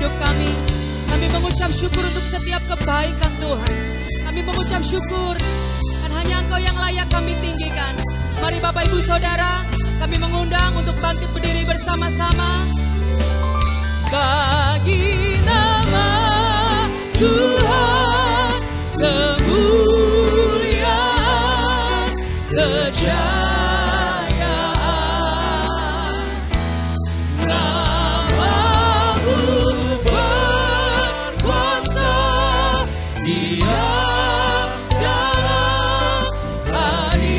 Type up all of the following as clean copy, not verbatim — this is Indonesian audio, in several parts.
hidup kami. Kami mengucap syukur untuk setiap kebaikan Tuhan. Kami mengucap syukur, dan hanya Engkau yang layak kami tinggikan. Mari Bapak Ibu Saudara, kami mengundang untuk bangkit berdiri bersama-sama. Bagi nama Tuhan kemuliaan, kejayaan, nama-Mu berkuasa, diam dalam hadirat-Mu.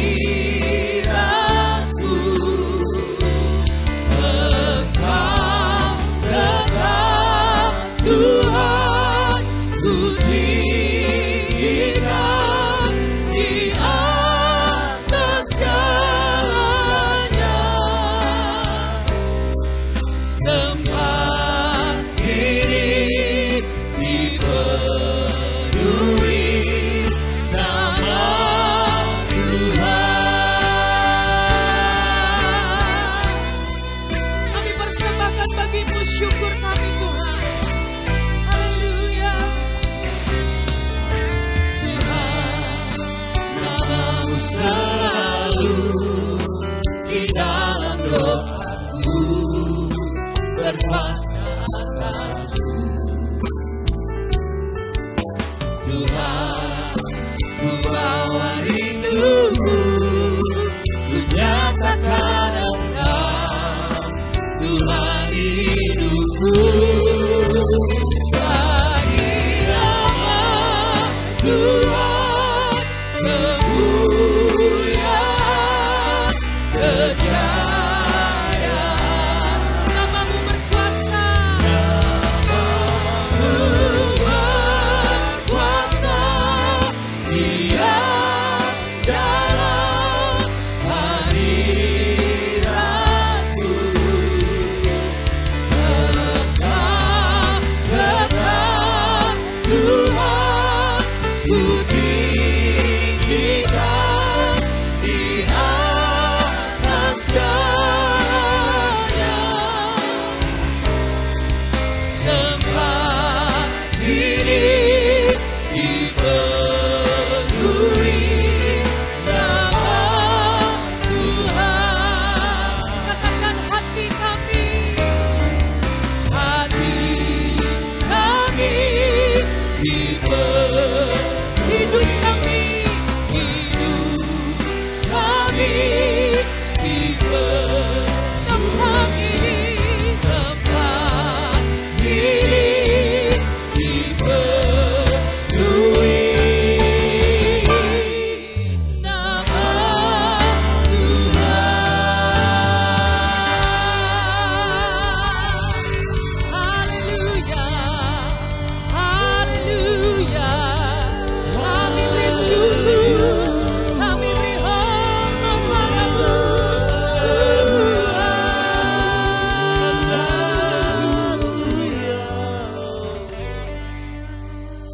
Engkau tetap Tuhan, ku tinggikan di atas segalanya. Tempat ini dipenuhi nama Tuhan. Kami persembahkan bagi-Mu syukur kami Tuhan. Haleluya. Tuhan, nama-Mu selalu di dalam doaku, berkuasa atasku. Tuhan, ku bawa rinduku, ku nyatakan Engkau Tuhan hidupku. Bagi nama Tuhan kemuliaan, kejayaan, nama-Mu berkuasa, nama-Mu berkuasa, diam dalam hadirat-Mu. Engkau tetap Tuhan, ku tinggikan di atas segalanya. Tempat ini dipenuhi nama Tuhan. Katakan hati kami, hidup kami tempat ini dipenuhi nama Tuhan. Haleluya, haleluya. Kami beri syukur, kami beri hormat padamu Tuhan.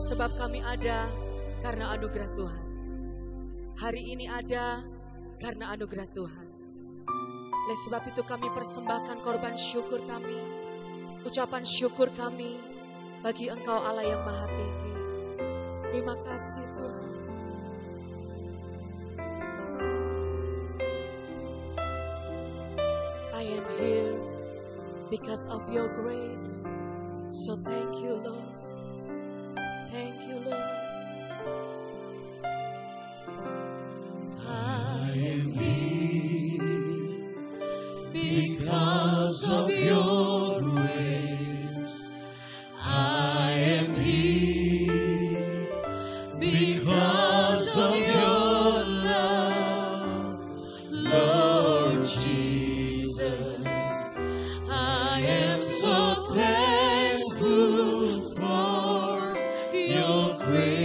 Sebab kami ada karena anugerah Tuhan. Hari ini ada karena anugerah Tuhan. Oleh sebab itu kami persembahkan korban syukur kami, ucapan syukur kami bagi Engkau Allah yang Maha Tinggi. Terima kasih Tuhan. I am here because of your grace. So thank you, Lord. Thank you, Lord. I am here because of your grace. I am here because of your love, Lord Jesus. I am so thankful for your grace.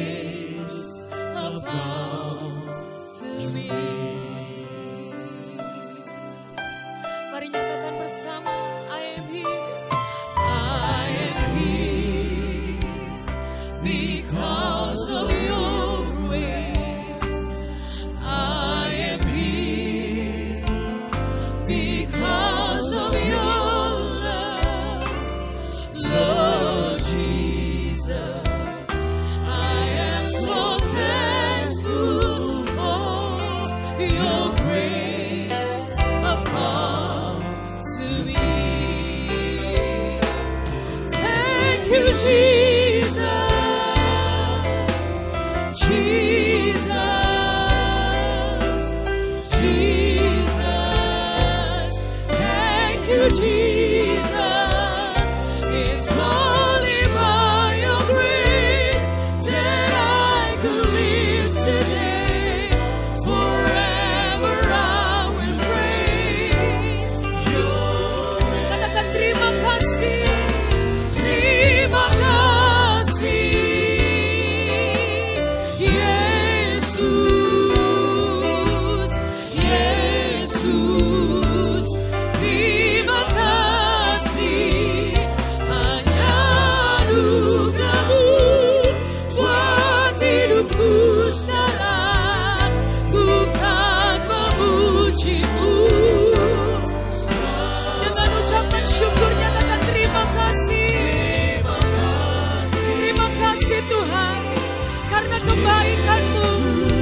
karena kebaikan-Mu,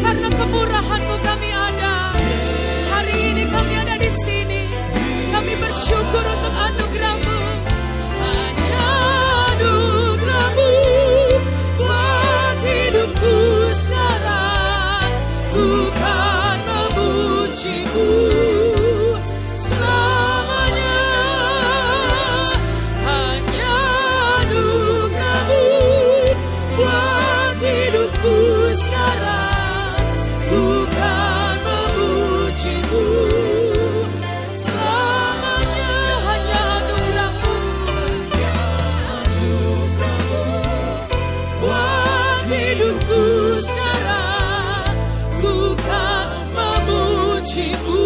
karena kemurahan-Mu kami ada. Hari ini kami ada di sini. Kami bersyukur untuk anugerah-Mu. Hanya anugerah-Mu buat hidupku sekarang. Ku kan memuji-Mu selamanya. Hanya anugerah-Mu buat hidupku sekarang. Ku kan memuji-Mu selamanya. Hanya anugerah-Mu, buat hidupku sekarang. Ku kan memuji-Mu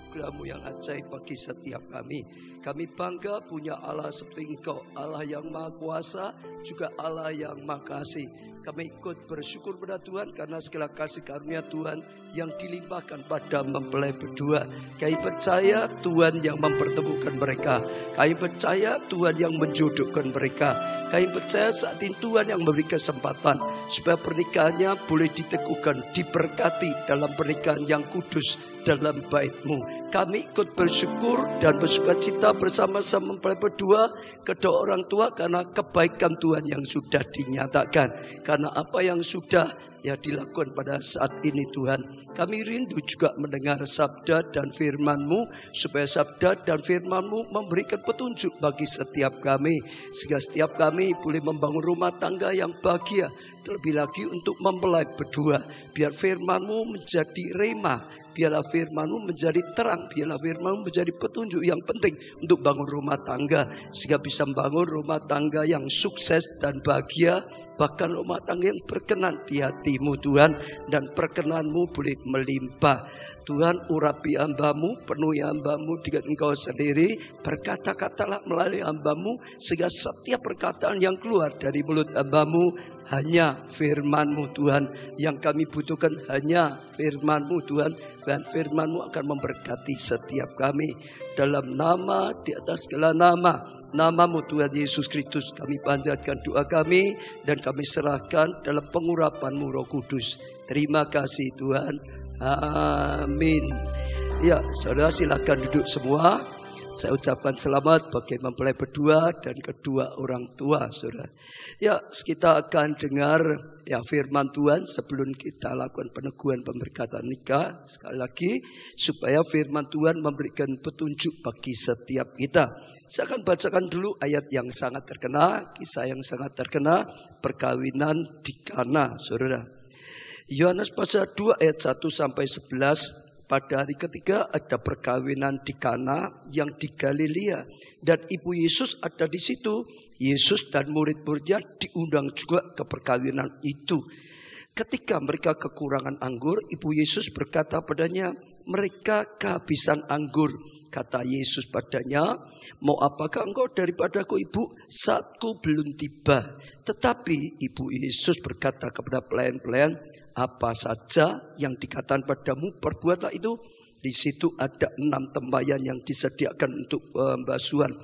anugerah-Mu yang ajaib bagi setiap kami. Kami bangga punya Allah seperti Engkau, Allah yang Maha Kuasa, juga Allah yang Maha Kasih. Kami ikut bersyukur pada Tuhan karena segala kasih karunia Tuhan yang dilimpahkan pada mempelai berdua. Kami percaya Tuhan yang mempertemukan mereka. Kami percaya Tuhan yang menjodohkan mereka. Kami percaya saat ini Tuhan yang memberi kesempatan supaya pernikahannya boleh diteguhkan, diberkati dalam pernikahan yang kudus dalam bait-Mu. Kami ikut bersyukur dan bersukacita bersama-sama mempelai berdua kedua orang tua karena kebaikan Tuhan yang sudah dinyatakan. Karena apa yang sudah dilakukan pada saat ini Tuhan. Kami rindu juga mendengar sabda dan firman-Mu, supaya sabda dan firman-Mu memberikan petunjuk bagi setiap kami, sehingga setiap kami boleh membangun rumah tangga yang bahagia. Terlebih lagi untuk mempelai berdua, biar firman-Mu menjadi rema, biarlah firman-Mu menjadi terang, biarlah firman-Mu menjadi petunjuk yang penting untuk bangun rumah tangga, sehingga bisa membangun rumah tangga yang sukses dan bahagia, bahkan rumah tangga yang berkenan di hati-Mu Tuhan, dan perkenan-Mu boleh melimpah. Tuhan, urapi hamba-Mu, penuhi hamba-Mu dengan Engkau sendiri. Berkata-katalah melalui hamba-Mu, sehingga setiap perkataan yang keluar dari mulut hamba-Mu hanya firman-Mu Tuhan. Yang kami butuhkan hanya firman-Mu Tuhan, dan firman-Mu akan memberkati setiap kami. Dalam nama, di atas segala nama, nama-Mu Tuhan Yesus Kristus, kami panjatkan doa kami dan kami serahkan dalam pengurapan-Mu Roh Kudus. Terima kasih Tuhan. Amin. Ya, saudara silakan duduk semua. Saya ucapkan selamat bagi mempelai berdua dan kedua orang tua, saudara. Ya, kita akan dengar firman Tuhan sebelum kita lakukan peneguhan pemberkatan nikah. Sekali lagi, supaya firman Tuhan memberikan petunjuk bagi setiap kita. Saya akan bacakan dulu ayat yang sangat terkenal, kisah yang sangat terkenal, perkawinan di Kana, saudara. Yohanes pasal 2 ayat 1 sampai 11. Pada hari ketiga ada perkawinan di Kana yang di Galilea, dan ibu Yesus ada di situ. Yesus dan murid-muridnya diundang juga ke perkawinan itu. Ketika mereka kekurangan anggur, ibu Yesus berkata padanya, mereka kehabisan anggur. Kata Yesus padanya, mau apakah engkau daripadaku ibu? Saatku belum tiba. Tetapi ibu Yesus berkata kepada pelayan-pelayan, apa saja yang dikatakan padamu, perbuatlah itu. Di situ ada 6 tempayan yang disediakan untuk pembasuhan.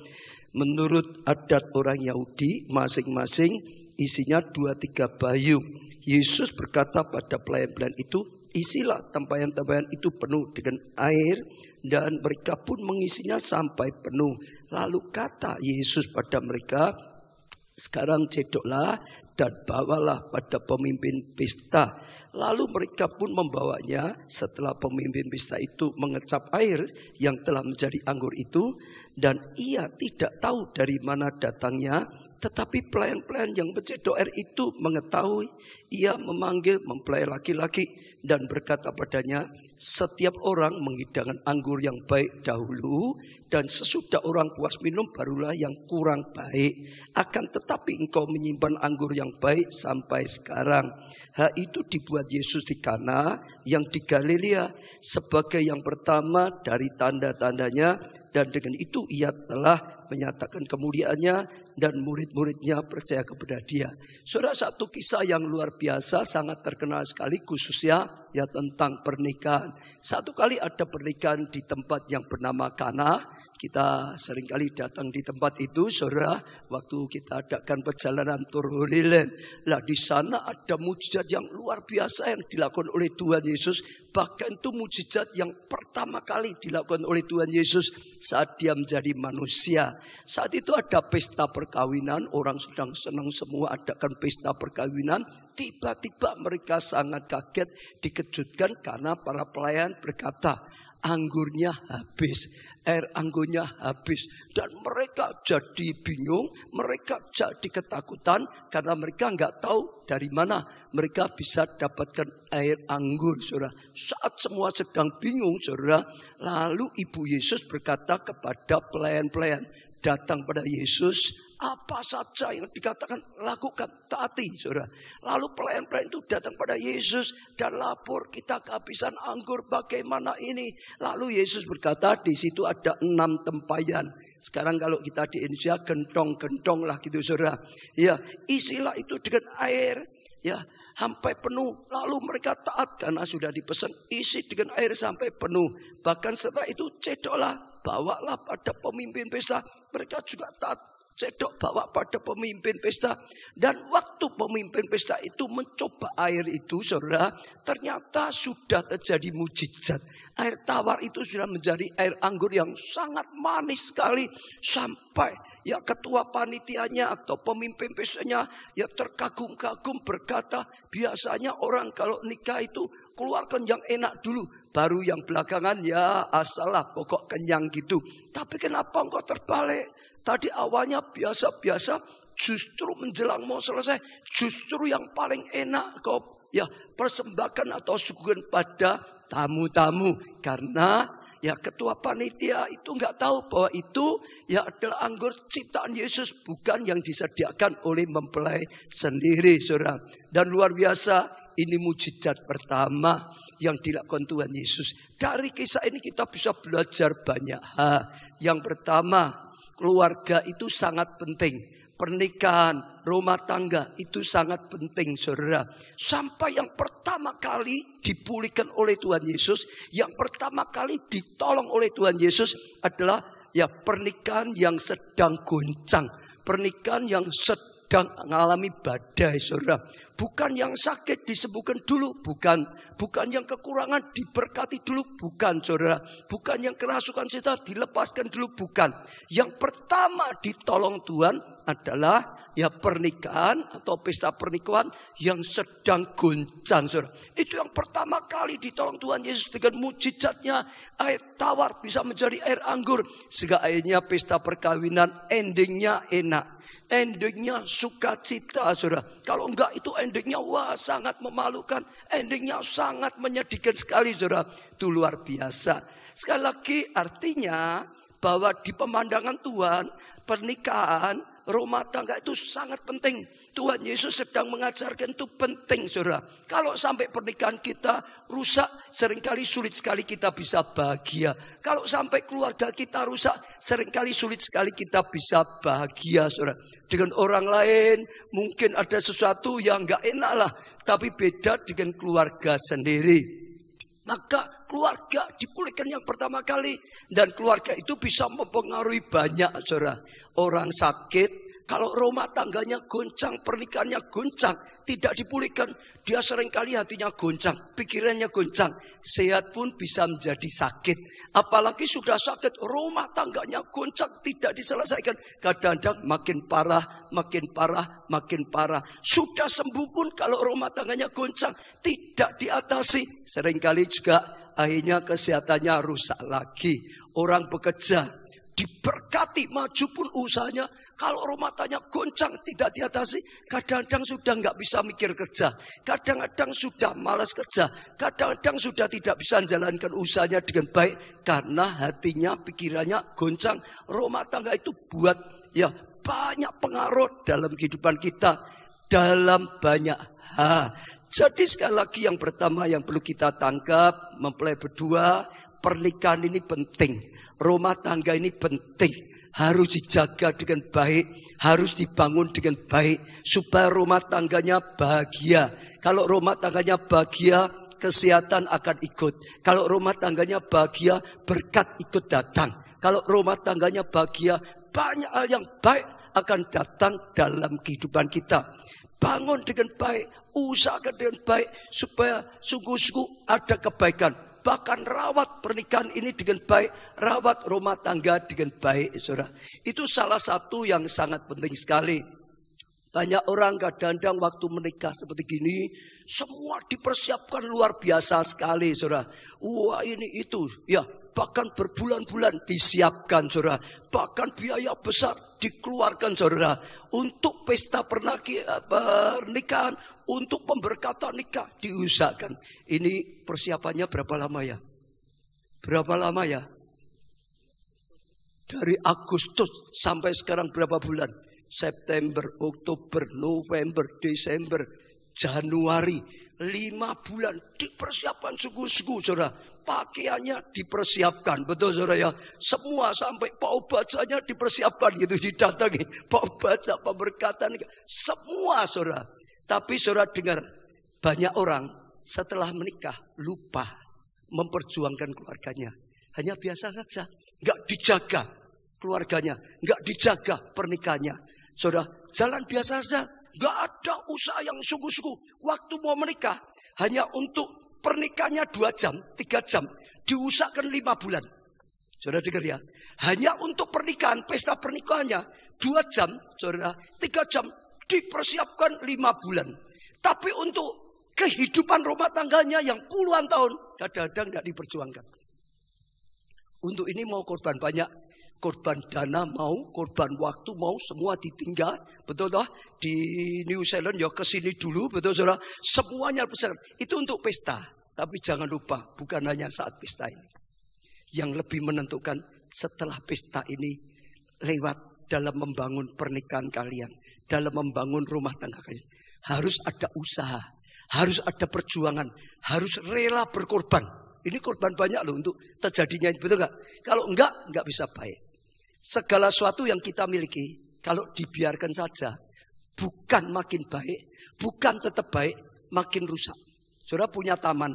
Menurut adat orang Yahudi, masing-masing isinya 2-3 bayu. Yesus berkata pada pelayan-pelayan itu, isilah tempayan-tempayan itu penuh dengan air, dan mereka pun mengisinya sampai penuh. Lalu kata Yesus pada mereka, sekarang cedoklah dan bawalah pada pemimpin pesta. Lalu mereka pun membawanya. Setelah pemimpin pesta itu mengecap air yang telah menjadi anggur itu, dan ia tidak tahu dari mana datangnya, tetapi pelayan-pelayan yang mencedok air itu mengetahui. Ia memanggil mempelai laki-laki dan berkata padanya, setiap orang menghidangkan anggur yang baik dahulu, dan sesudah orang puas minum barulah yang kurang baik. Akan tetapi engkau menyimpan anggur yang baik sampai sekarang. Hal itu dibuat Yesus di Kana yang di Galilea sebagai yang pertama dari tanda-tandanya, dan dengan itu ia telah menyatakan kemuliaannya, dan murid-muridnya percaya kepada dia. Saudara, satu kisah yang luar biasa sangat terkenal sekali khususnya ya tentang pernikahan. Satu kali ada pernikahan di tempat yang bernama Kana. Kita seringkali datang di tempat itu, saudara, waktu kita adakan perjalanan tur Holy Land. Lah di sana ada mujizat yang luar biasa yang dilakukan oleh Tuhan Yesus. Bahkan itu mujizat yang pertama kali dilakukan oleh Tuhan Yesus saat dia menjadi manusia. Saat itu ada pesta perkawinan, orang sedang senang semua adakan pesta perkawinan. Tiba-tiba mereka sangat kaget, dikejutkan karena para pelayan berkata, anggurnya habis, air anggurnya habis. Dan mereka jadi bingung, mereka jadi ketakutan karena mereka nggak tahu dari mana mereka bisa dapatkan air anggur, saudara. Saat semua sedang bingung, saudara, lalu Ibu Yesus berkata kepada pelayan-pelayan, datang pada Yesus, apa saja yang dikatakan lakukan, taati, saudara. Lalu pelayan-pelayan itu datang pada Yesus dan lapor, kita kehabisan anggur, bagaimana ini? Lalu Yesus berkata, di situ ada 6 tempayan. Sekarang kalau kita di Indonesia gentong-gentong lah gitu, saudara. Ya, isilah itu dengan air. Ya, sampai penuh. Lalu mereka taat karena sudah dipesan, isi dengan air sampai penuh. Bahkan setelah itu cedoklah, bawalah pada pemimpin pesta. Mereka juga taat, cedok bawa pada pemimpin pesta. Dan waktu pemimpin pesta itu mencoba air itu, saudara, ternyata sudah terjadi mujizat. Air tawar itu sudah menjadi air anggur yang sangat manis sekali. Sampai ya ketua panitianya atau pemimpin pestanya ya terkagum-kagum berkata, biasanya orang kalau nikah itu keluarkan yang enak dulu, baru yang belakangan ya asalah pokok kenyang gitu. Tapi kenapa engkau terbalik? Tadi awalnya biasa-biasa, justru menjelang mau selesai, justru yang paling enak kau ya persembahkan atau suguhkan pada tamu-tamu. Karena ya ketua panitia itu nggak tahu bahwa itu ya adalah anggur ciptaan Yesus, bukan yang disediakan oleh mempelai sendiri, saudara. Dan luar biasa, ini mujizat pertama yang dilakukan Tuhan Yesus. Dari kisah ini kita bisa belajar banyak hal. Yang pertama, keluarga itu sangat penting. Pernikahan, rumah tangga itu sangat penting, saudara. Sampai yang pertama kali dipulihkan oleh Tuhan Yesus, yang pertama kali ditolong oleh Tuhan Yesus adalah ya pernikahan yang sedang goncang, pernikahan yang sedang mengalami badai, saudara. Bukan yang sakit disembuhkan dulu, bukan yang kekurangan diberkati dulu, bukan, saudara. Bukan yang kerasukan setan dilepaskan dulu, bukan. Yang pertama ditolong Tuhan adalah ya pernikahan atau pesta pernikahan yang sedang goncang, saudara. Itu yang pertama kali ditolong Tuhan Yesus dengan mujizatnya air tawar bisa menjadi air anggur. Sehingga akhirnya pesta perkawinan endingnya enak. Endingnya sukacita, saudara. Kalau enggak itu endingnya wah sangat memalukan. Endingnya sangat menyedihkan sekali, saudara. Itu luar biasa. Sekali lagi artinya bahwa di pemandangan Tuhan, pernikahan, rumah tangga itu sangat penting. Tuhan Yesus sedang mengajarkan itu penting, saudara. Kalau sampai pernikahan kita rusak, seringkali sulit sekali kita bisa bahagia. Kalau sampai keluarga kita rusak, seringkali sulit sekali kita bisa bahagia, saudara. Dengan orang lain mungkin ada sesuatu yang gak enak lah, tapi beda dengan keluarga sendiri. Maka keluarga dipulihkan yang pertama kali. Dan keluarga itu bisa mempengaruhi banyak, saudara. Orang sakit, kalau rumah tangganya goncang, pernikahannya goncang, tidak dipulihkan, dia seringkali hatinya goncang, pikirannya goncang. Sehat pun bisa menjadi sakit. Apalagi sudah sakit, rumah tangganya goncang, tidak diselesaikan. Kadang-kadang makin parah, makin parah, makin parah. Sudah sembuh pun kalau rumah tangganya goncang, tidak diatasi. Seringkali juga akhirnya kesehatannya rusak lagi. Orang bekerja, diberkati, maju pun usahanya. Kalau rumah tangga goncang tidak diatasi, kadang-kadang sudah nggak bisa mikir kerja, kadang-kadang sudah malas kerja, kadang-kadang sudah tidak bisa menjalankan usahanya dengan baik karena hatinya, pikirannya goncang. Rumah tangga itu buat ya banyak pengaruh dalam kehidupan kita dalam banyak hal. Jadi sekali lagi yang pertama yang perlu kita tangkap, mempelai berdua, pernikahan ini penting. Rumah tangga ini penting, harus dijaga dengan baik, harus dibangun dengan baik supaya rumah tangganya bahagia. Kalau rumah tangganya bahagia, kesehatan akan ikut. Kalau rumah tangganya bahagia, berkat ikut datang. Kalau rumah tangganya bahagia, banyak hal yang baik akan datang dalam kehidupan kita. Bangun dengan baik, usahakan dengan baik supaya sungguh-sungguh ada kebaikan. Bahkan rawat pernikahan ini dengan baik, rawat rumah tangga dengan baik, saudara. Itu salah satu yang sangat penting sekali. Banyak orang kadang-kadang waktu menikah seperti gini, semua dipersiapkan luar biasa sekali, saudara. Wah, ini itu, ya, bahkan berbulan-bulan disiapkan, saudara. Bahkan biaya besar dikeluarkan, saudara, untuk pesta pernikahan, untuk pemberkatan nikah diusahakan. Ini persiapannya berapa lama ya? Berapa lama ya? Dari Agustus sampai sekarang berapa bulan? September, Oktober, November, Desember, Januari. 5 bulan dipersiapkan sungguh-sungguh, saudara. Pakaiannya dipersiapkan, betul saudara ya. Semua sampai bau bacanya dipersiapkan gitu, didatangi. Bau baca, pemberkatan, semua saudara. Tapi saudara dengar, banyak orang setelah menikah lupa memperjuangkan keluarganya. Hanya biasa saja, nggak dijaga keluarganya, nggak dijaga pernikahannya. Saudara, jalan biasa saja, nggak ada usaha yang sungguh-sungguh. Waktu mau menikah hanya untuk pernikahannya 2 jam, 3 jam. Diusahakan 5 bulan. Saudara dengar ya. Hanya untuk pernikahan, pesta pernikahannya 2 jam, saudara, 3 jam. Dipersiapkan 5 bulan. Tapi untuk kehidupan rumah tangganya yang puluhan tahun, kadang-kadang tidak diperjuangkan. Untuk ini mau korban banyak. Korban dana mau, korban waktu mau, semua ditinggal. Betul toh? Di New Zealand ya kesini dulu, betul saudara? Semuanya besar. Itu untuk pesta. Tapi jangan lupa, bukan hanya saat pesta ini. Yang lebih menentukan setelah pesta ini lewat dalam membangun pernikahan kalian. Dalam membangun rumah tangga kalian. Harus ada usaha. Harus ada perjuangan. Harus rela berkorban. Ini korban banyak loh untuk terjadinya. Betul gak? Kalau enggak bisa baik. Segala sesuatu yang kita miliki, kalau dibiarkan saja, bukan makin baik, bukan tetap baik, makin rusak. Saudara punya taman,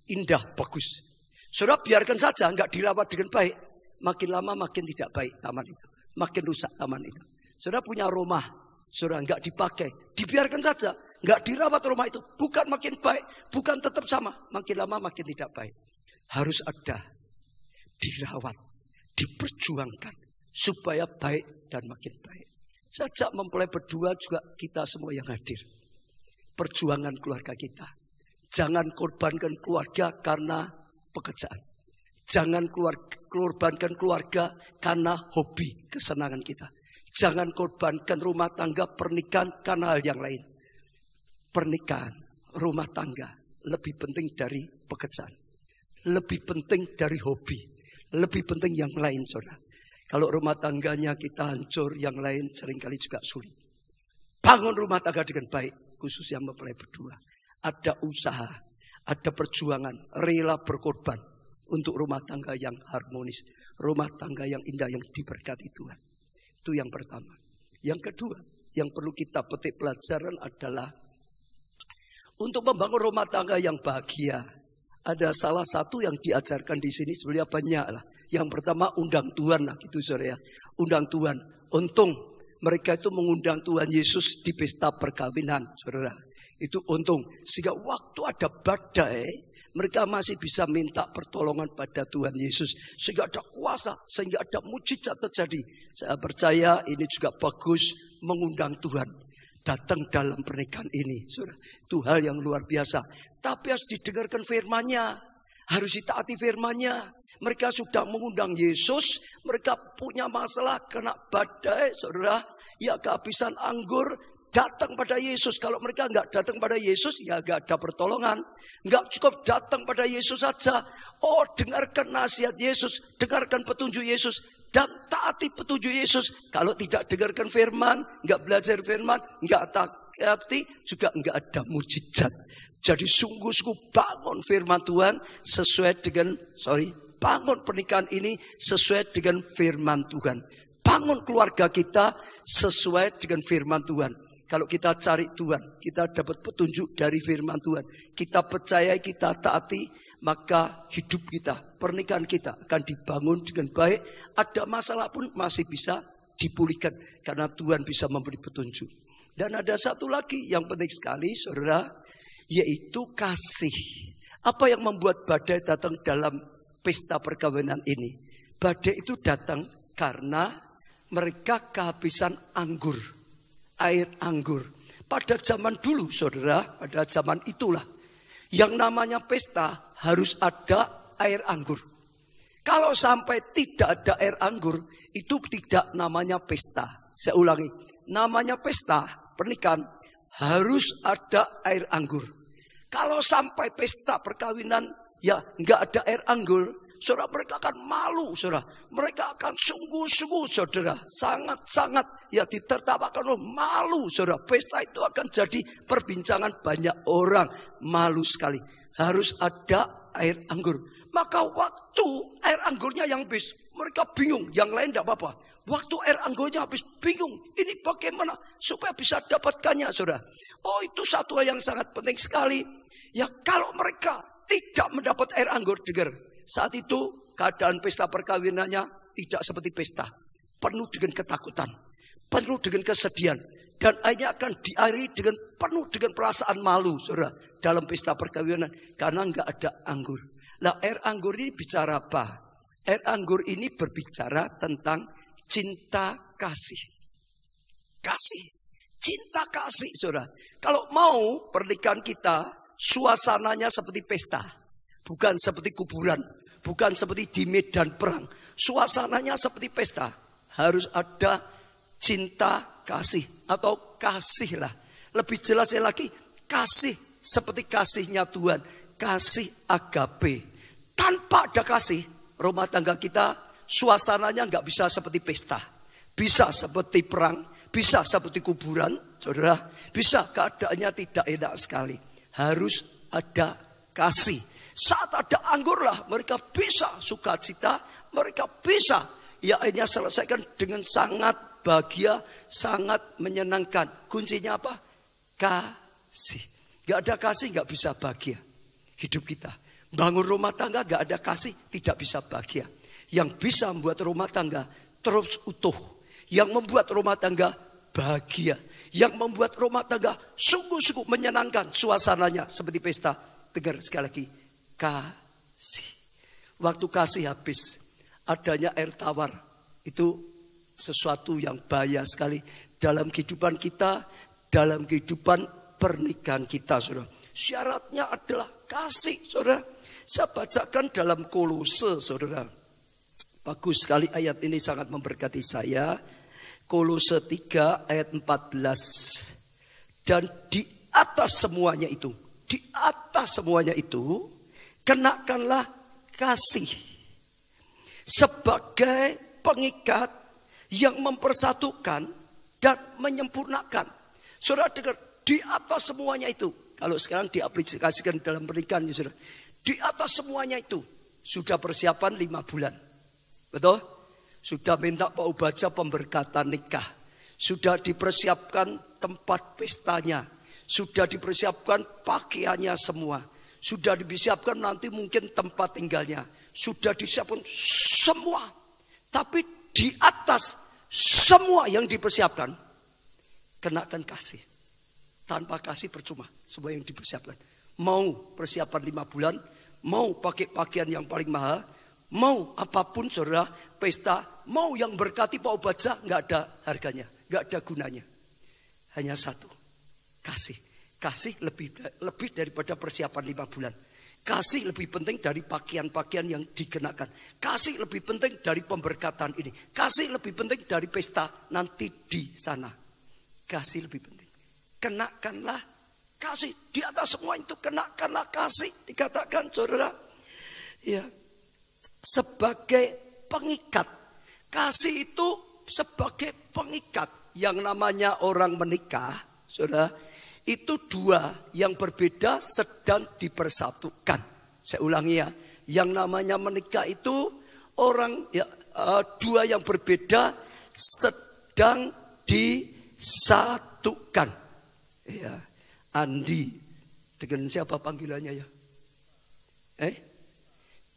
indah, bagus. Saudara biarkan saja, enggak dirawat dengan baik, makin lama makin tidak baik taman itu. Makin rusak taman itu. Saudara punya rumah, saudara enggak dipakai, dibiarkan saja, enggak dirawat rumah itu. Bukan makin baik, bukan tetap sama, makin lama makin tidak baik. Harus ada, dirawat, diperjuangkan. Supaya baik dan makin baik. Sejak mempelai berdua juga kita semua yang hadir. Perjuangan keluarga kita. Jangan korbankan keluarga karena pekerjaan. Jangan korbankan keluarga karena hobi, kesenangan kita. Jangan korbankan rumah tangga, pernikahan karena hal yang lain. Pernikahan, rumah tangga lebih penting dari pekerjaan. Lebih penting dari hobi. Lebih penting yang lain, saudara. Kalau rumah tangganya kita hancur, yang lain seringkali juga sulit. Bangun rumah tangga dengan baik, khusus yang mempelai berdua. Ada usaha, ada perjuangan, rela berkorban untuk rumah tangga yang harmonis. Rumah tangga yang indah, yang diberkati Tuhan. Itu yang pertama. Yang kedua, yang perlu kita petik pelajaran adalah untuk membangun rumah tangga yang bahagia. Ada salah satu yang diajarkan di sini sebenarnya banyak lah. Yang pertama undang Tuhan lah gitu saudara ya. Undang Tuhan. Untung mereka itu mengundang Tuhan Yesus di pesta perkawinan saudara. Itu untung. Sehingga waktu ada badai, mereka masih bisa minta pertolongan pada Tuhan Yesus. Sehingga ada kuasa, sehingga ada mujizat terjadi. Saya percaya ini juga bagus mengundang Tuhan. Datang dalam pernikahan ini saudara. Itu hal yang luar biasa. Tapi harus didengarkan firman-Nya. Harus ditaati firman-Nya. Mereka sudah mengundang Yesus. Mereka punya masalah kena badai, saudara. Ya kehabisan anggur. Datang pada Yesus. Kalau mereka enggak datang pada Yesus, ya enggak ada pertolongan. Enggak cukup datang pada Yesus saja. Oh, dengarkan nasihat Yesus. Dengarkan petunjuk Yesus. Dan taati petunjuk Yesus. Kalau tidak dengarkan firman, enggak belajar firman, enggak taati, juga enggak ada mujizat. Jadi sungguh-sungguh bangun firman Tuhan sesuai dengan, Bangun pernikahan ini sesuai dengan firman Tuhan. Bangun keluarga kita sesuai dengan firman Tuhan. Kalau kita cari Tuhan, kita dapat petunjuk dari firman Tuhan. Kita percaya, kita taati, maka hidup kita, pernikahan kita akan dibangun dengan baik. Ada masalah pun masih bisa dipulihkan karena Tuhan bisa memberi petunjuk. Dan ada satu lagi yang penting sekali, saudara, yaitu kasih. Apa yang membuat badai datang dalam pesta perkawinan ini? Badai itu datang karena mereka kehabisan anggur. Air anggur. Pada zaman dulu, saudara, pada zaman itulah yang namanya pesta harus ada air anggur. Kalau sampai tidak ada air anggur, itu tidak namanya pesta. Saya ulangi, namanya pesta pernikahan harus ada air anggur. Kalau sampai pesta perkawinan ya nggak ada air anggur, saudara, mereka akan malu, saudara. Mereka akan sungguh-sungguh, saudara, sangat-sangat ya ditertawakan, malu, saudara. Pesta itu akan jadi perbincangan banyak orang, malu sekali. Harus ada air anggur. Maka waktu air anggurnya yang habis, mereka bingung, yang lain tidak apa-apa. Waktu air anggurnya habis, bingung, ini bagaimana supaya bisa dapatkannya, saudara. Oh, itu satu hal yang sangat penting sekali. Ya, kalau mereka tidak mendapat air anggur, dengar. Saat itu keadaan pesta perkawinannya tidak seperti pesta. Penuh dengan ketakutan. Penuh dengan kesedihan. Dan akhirnya akan diakhiri dengan penuh dengan perasaan malu, saudara. Dalam pesta perkawinan. Karena enggak ada anggur. Nah, air anggur ini bicara apa? Air anggur ini berbicara tentang cinta kasih. Kasih. Cinta kasih, saudara. Kalau mau pernikahan kita suasananya seperti pesta. Bukan seperti kuburan, bukan seperti di medan perang. Suasananya seperti pesta. Harus ada cinta kasih atau kasih lah. Lebih jelasnya lagi, kasih seperti kasihnya Tuhan. Kasih agape. Tanpa ada kasih, rumah tangga kita suasananya nggak bisa seperti pesta. Bisa seperti perang, bisa seperti kuburan, saudara. Bisa keadaannya tidak enak sekali. Harus ada kasih. Saat ada anggur lah mereka bisa sukacita, mereka bisa ya akhirnya selesaikan dengan sangat bahagia, sangat menyenangkan. Kuncinya apa? Kasih. Gak ada kasih gak bisa bahagia hidup kita. Bangun rumah tangga gak ada kasih tidak bisa bahagia. Yang bisa membuat rumah tangga terus utuh, yang membuat rumah tangga bahagia, yang membuat rumah tangga sungguh-sungguh menyenangkan suasananya seperti pesta. Dengar sekali lagi. Kasih. Waktu kasih habis, adanya air tawar. Itu sesuatu yang bahaya sekali dalam kehidupan kita, dalam kehidupan pernikahan kita, saudara. Syaratnya adalah kasih, saudara. Saya bacakan dalam Kolose, saudara. Bagus sekali ayat ini, sangat memberkati saya. Kolose 3 ayat 14. Dan di atas semuanya itu, di atas semuanya itu, kenakanlah kasih sebagai pengikat yang mempersatukan dan menyempurnakan. Saudara dengar, di atas semuanya itu. Kalau sekarang diaplikasikan dalam pernikahan, saudara. Di atas semuanya itu. Sudah persiapan 5 bulan. Betul? Sudah minta Pak Ubaca pemberkatan nikah. Sudah dipersiapkan tempat pestanya. Sudah dipersiapkan pakaiannya semua. Sudah dipersiapkan nanti mungkin tempat tinggalnya. Sudah disiapkan semua. Tapi di atas semua yang dipersiapkan, kenakan kasih. Tanpa kasih percuma semua yang dipersiapkan. Mau persiapan 5 bulan, mau pakai pakaian yang paling mahal, mau apapun, saudara, pesta, mau yang berkati Pak Ubaca, nggak ada harganya, nggak ada gunanya. Hanya satu, kasih. Kasih lebih daripada persiapan 5 bulan. Kasih lebih penting dari pakaian-pakaian yang dikenakan. Kasih lebih penting dari pemberkatan ini. Kasih lebih penting dari pesta nanti di sana. Kasih lebih penting. Kenakanlah kasih. Di atas semua itu kenakanlah kasih. Dikatakan, saudara, ya, sebagai pengikat. Kasih itu sebagai pengikat. Yang namanya orang menikah, saudara, itu dua yang berbeda sedang dipersatukan. Saya ulangi ya, Yang namanya menikah itu orang ya, dua yang berbeda sedang disatukan. Ya, Andi dengan siapa panggilannya ya?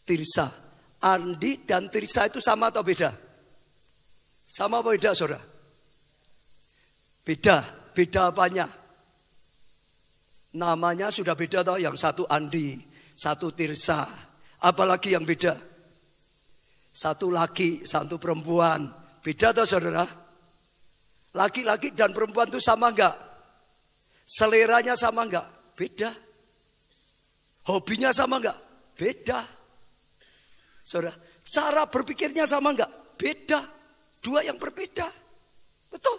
Tirsa. Andi dan Tirsa itu sama atau beda? Sama apa beda, saudara? Beda. Beda apanya? Namanya sudah beda toh, yang satu Andi, satu Tirsa. Apalagi yang beda? Satu laki, satu perempuan. Beda toh saudara? Laki-laki dan perempuan itu sama enggak? Seleranya sama enggak? Beda. Hobinya sama enggak? Beda. Saudara, cara berpikirnya sama enggak? Beda. Dua yang berbeda. Betul.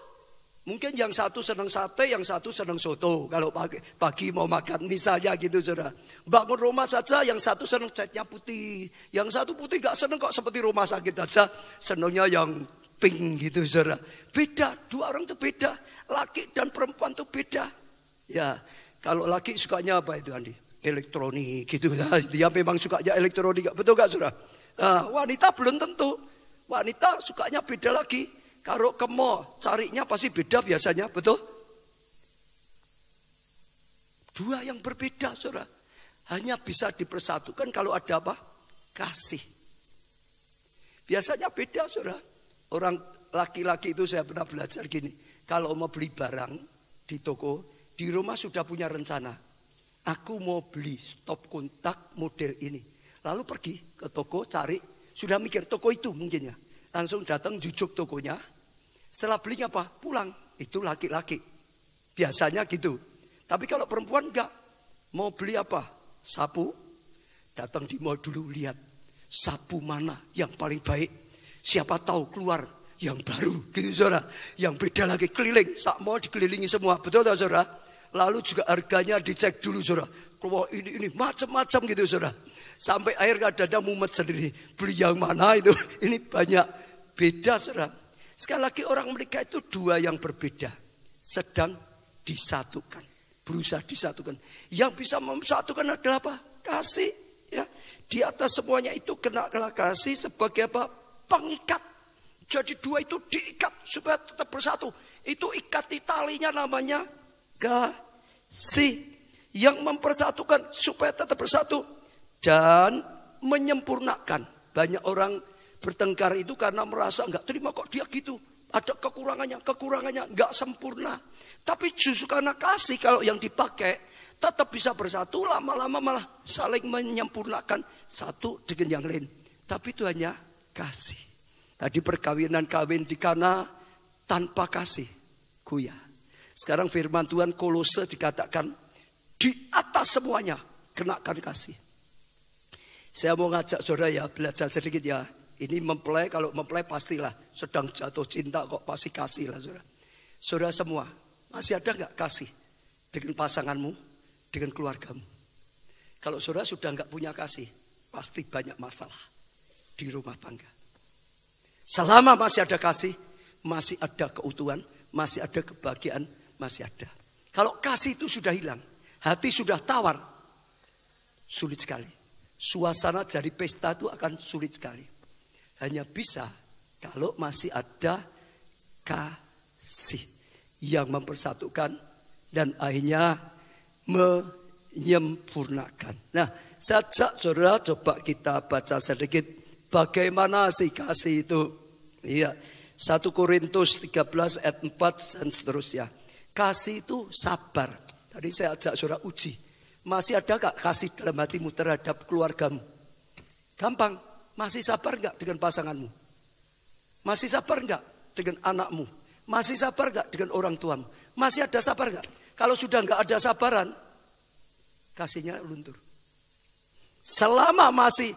Mungkin yang satu senang sate, yang satu senang soto. Kalau pagi mau makan misalnya gitu saudara. Bangun rumah saja yang satu senang catnya putih. Yang satu putih gak senang kok seperti rumah sakit aja. Senangnya yang pink gitu saudara. Beda, dua orang itu beda. Laki dan perempuan itu beda. Ya, kalau laki sukanya apa itu Andi? Elektronik gitu. Dia memang sukanya elektronik. Betul gak saudara? Wanita belum tentu. Wanita sukanya beda lagi. Kalau ke mall, carinya pasti beda biasanya, betul? Dua yang berbeda, saudara. Hanya bisa dipersatukan kalau ada apa? Kasih. Biasanya beda, saudara. Orang laki-laki itu saya pernah belajar gini. Kalau mau beli barang di toko, di rumah sudah punya rencana. Aku mau beli stop kontak model ini. Lalu pergi ke toko cari, sudah mikir toko itu mungkin ya. Langsung datang jujuk tokonya. Setelah belinya apa? Pulang. Itu laki-laki. Biasanya gitu. Tapi kalau perempuan enggak. Mau beli apa? Sapu. Datang di mall dulu lihat. Sapu mana yang paling baik. Siapa tahu keluar yang baru. Gitu saudara. Yang beda lagi keliling. Sak mall dikelilingi semua. Betul tak saudara? Lalu juga harganya dicek dulu saudara. Keluar ini macam-macam gitu saudara. Sampai akhir kadang-kadang mumet sendiri. Beli yang mana itu? Ini banyak beda saudara. Sekali lagi orang menikah itu dua yang berbeda. Sedang disatukan. Berusaha disatukan. Yang bisa memsatukan adalah apa? Kasih. Ya. Di atas semuanya itu kenakanlah kasih sebagai apa? Pengikat. Jadi dua itu diikat supaya tetap bersatu. Itu ikat talinya namanya kasih. Yang mempersatukan supaya tetap bersatu. Dan menyempurnakan. Banyak orang bertengkar itu karena merasa enggak terima kok dia gitu. Ada kekurangannya enggak sempurna. Tapi justru karena kasih kalau yang dipakai tetap bisa bersatu, lama-lama malah saling menyempurnakan satu dengan yang lain. Tapi itu hanya kasih. Tadi perkawinan kawin di Kana tanpa kasih, goyah. Sekarang firman Tuhan Kolose dikatakan di atas semuanya kenakan kasih. Saya mau ngajak saudara ya belajar sedikit ya. Ini mempelai, kalau mempelai pastilah sedang jatuh cinta kok pasti kasih lah saudara. Saudara semua masih ada nggak kasih dengan pasanganmu, dengan keluargamu? Kalau saudara sudah nggak punya kasih, pasti banyak masalah di rumah tangga. Selama masih ada kasih, masih ada keutuhan, masih ada kebahagiaan, masih ada. Kalau kasih itu sudah hilang, hati sudah tawar, sulit sekali. Suasana jadi pesta itu akan sulit sekali. Hanya bisa kalau masih ada kasih yang mempersatukan dan akhirnya menyempurnakan. Nah, sejak saudara coba kita baca sedikit bagaimana sih kasih itu. Iya, 1 Korintus 13 ayat 4 dan seterusnya. Kasih itu sabar. Tadi saya ajak saudara uji. Masih ada gak kasih dalam hatimu terhadap keluargamu? Gampang. Masih sabar gak dengan pasanganmu? Masih sabar gak dengan anakmu? Masih sabar gak dengan orang tuamu? Masih ada sabar gak? Kalau sudah gak ada sabaran, kasihnya luntur. Selama masih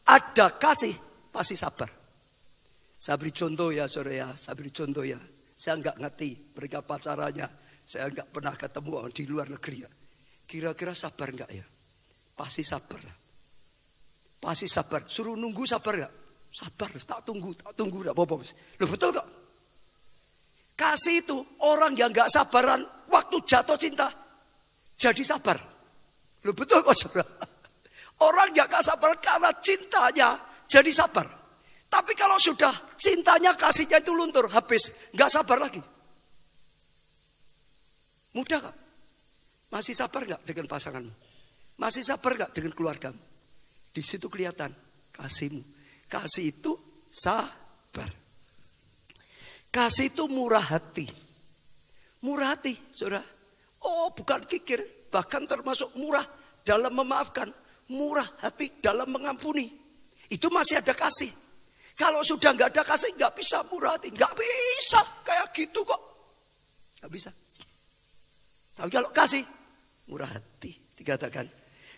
ada kasih, pasti sabar. Saya beri contoh ya saudara ya. Saya beri contoh ya. Saya gak ngerti mereka pacarannya. Saya gak pernah ketemu di luar negeri ya. Kira-kira sabar enggak ya? Pasti sabar. Pasti sabar. Suruh nunggu sabar enggak? Sabar, tak tunggu enggak apa-apa. Loh betul kok? Kasih itu orang yang enggak sabaran waktu jatuh cinta jadi sabar. Loh betul kok saudara? Orang yang gak sabar karena cintanya jadi sabar. Tapi kalau sudah cintanya, kasihnya itu luntur, habis, gak sabar lagi. Mudah gak? Masih sabar gak dengan pasanganmu? Masih sabar gak dengan keluargamu? Di situ kelihatan kasihmu. Kasih itu sabar. Kasih itu murah hati. Murah hati, saudara. Oh, bukan kikir, bahkan termasuk murah dalam memaafkan. Murah hati dalam mengampuni. Itu masih ada kasih. Kalau sudah nggak ada kasih, nggak bisa murah hati. Nggak bisa kayak gitu kok. Nggak bisa. Tapi kalau kasih, murah hati. Dikatakan.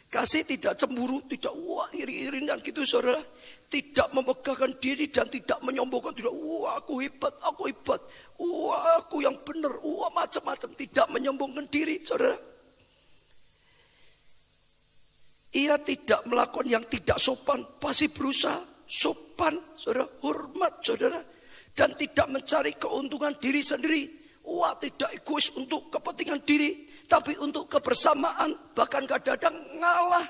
Kasih tidak cemburu, tidak wah iri-iri dan gitu saudara. Tidak memegahkan diri dan tidak menyombongkan. Tidak wah aku hebat, aku hebat. Wah aku yang benar, wah macam-macam. Tidak menyombongkan diri saudara. Ia tidak melakukan yang tidak sopan, pasti berusaha sopan, saudara, hormat, saudara, dan tidak mencari keuntungan diri sendiri. Wah, tidak egois untuk kepentingan diri, tapi untuk kebersamaan, bahkan kadang-kadang ngalah.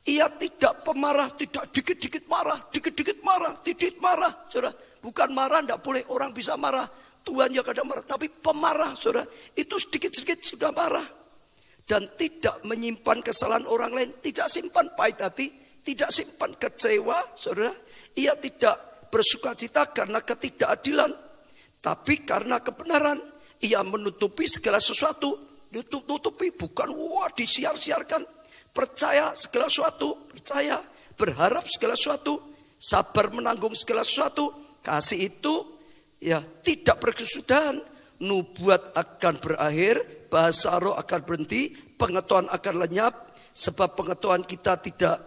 Ia tidak pemarah, tidak dikit-dikit marah, dikit-dikit marah, dikit marah, saudara. Bukan marah, tidak boleh orang bisa marah. Tuhan ya kadang marah, tapi pemarah, saudara, itu sedikit-sedikit sudah marah. Dan tidak menyimpan kesalahan orang lain, tidak simpan pahit hati, tidak simpan kecewa, saudara. Ia tidak bersukacita karena ketidakadilan, tapi karena kebenaran. Ia menutupi segala sesuatu, nutupi bukan wah disiar-siarkan. Percaya segala sesuatu, percaya, berharap segala sesuatu, sabar menanggung segala sesuatu. Kasih itu ya tidak berkesudahan. Nubuat akan berakhir, bahasa roh akan berhenti, pengetahuan akan lenyap, sebab pengetahuan kita tidak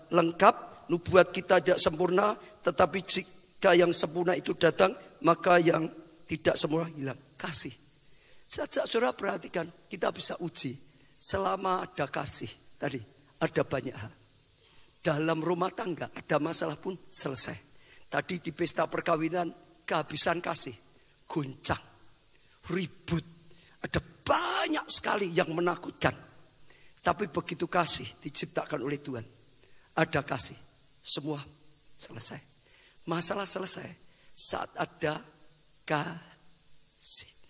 lengkap, nubuat kita tidak sempurna, tetapi jika yang sempurna itu datang, maka yang tidak sempurna hilang. Kasih. Sejak saudara perhatikan, kita bisa uji selama ada kasih. Tadi ada banyak hal. Dalam rumah tangga ada masalah pun selesai. Tadi di pesta perkawinan kehabisan kasih, goncang, ribut, ada banyak sekali yang menakutkan. Tapi begitu kasih diciptakan oleh Tuhan, ada kasih, semua selesai. Masalah selesai saat ada kasih.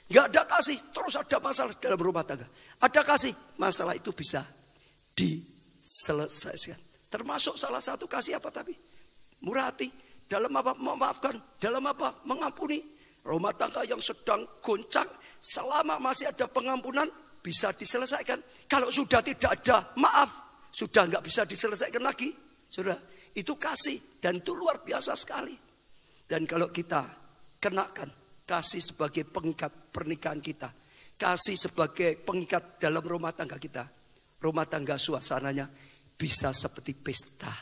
Gak ada kasih, terus ada masalah dalam rumah tangga. Ada kasih, masalah itu bisa diselesaikan. Termasuk salah satu kasih apa tapi? Murah hati. Dalam apa? Memaafkan. Dalam apa? Mengampuni. Rumah tangga yang sedang goncang, selama masih ada pengampunan, bisa diselesaikan. Kalau sudah tidak ada maaf, sudah nggak bisa diselesaikan lagi. Sudah, itu kasih. Dan itu luar biasa sekali. Dan kalau kita kenakan kasih sebagai pengikat pernikahan kita, kasih sebagai pengikat dalam rumah tangga kita, rumah tangga suasananya bisa seperti pesta.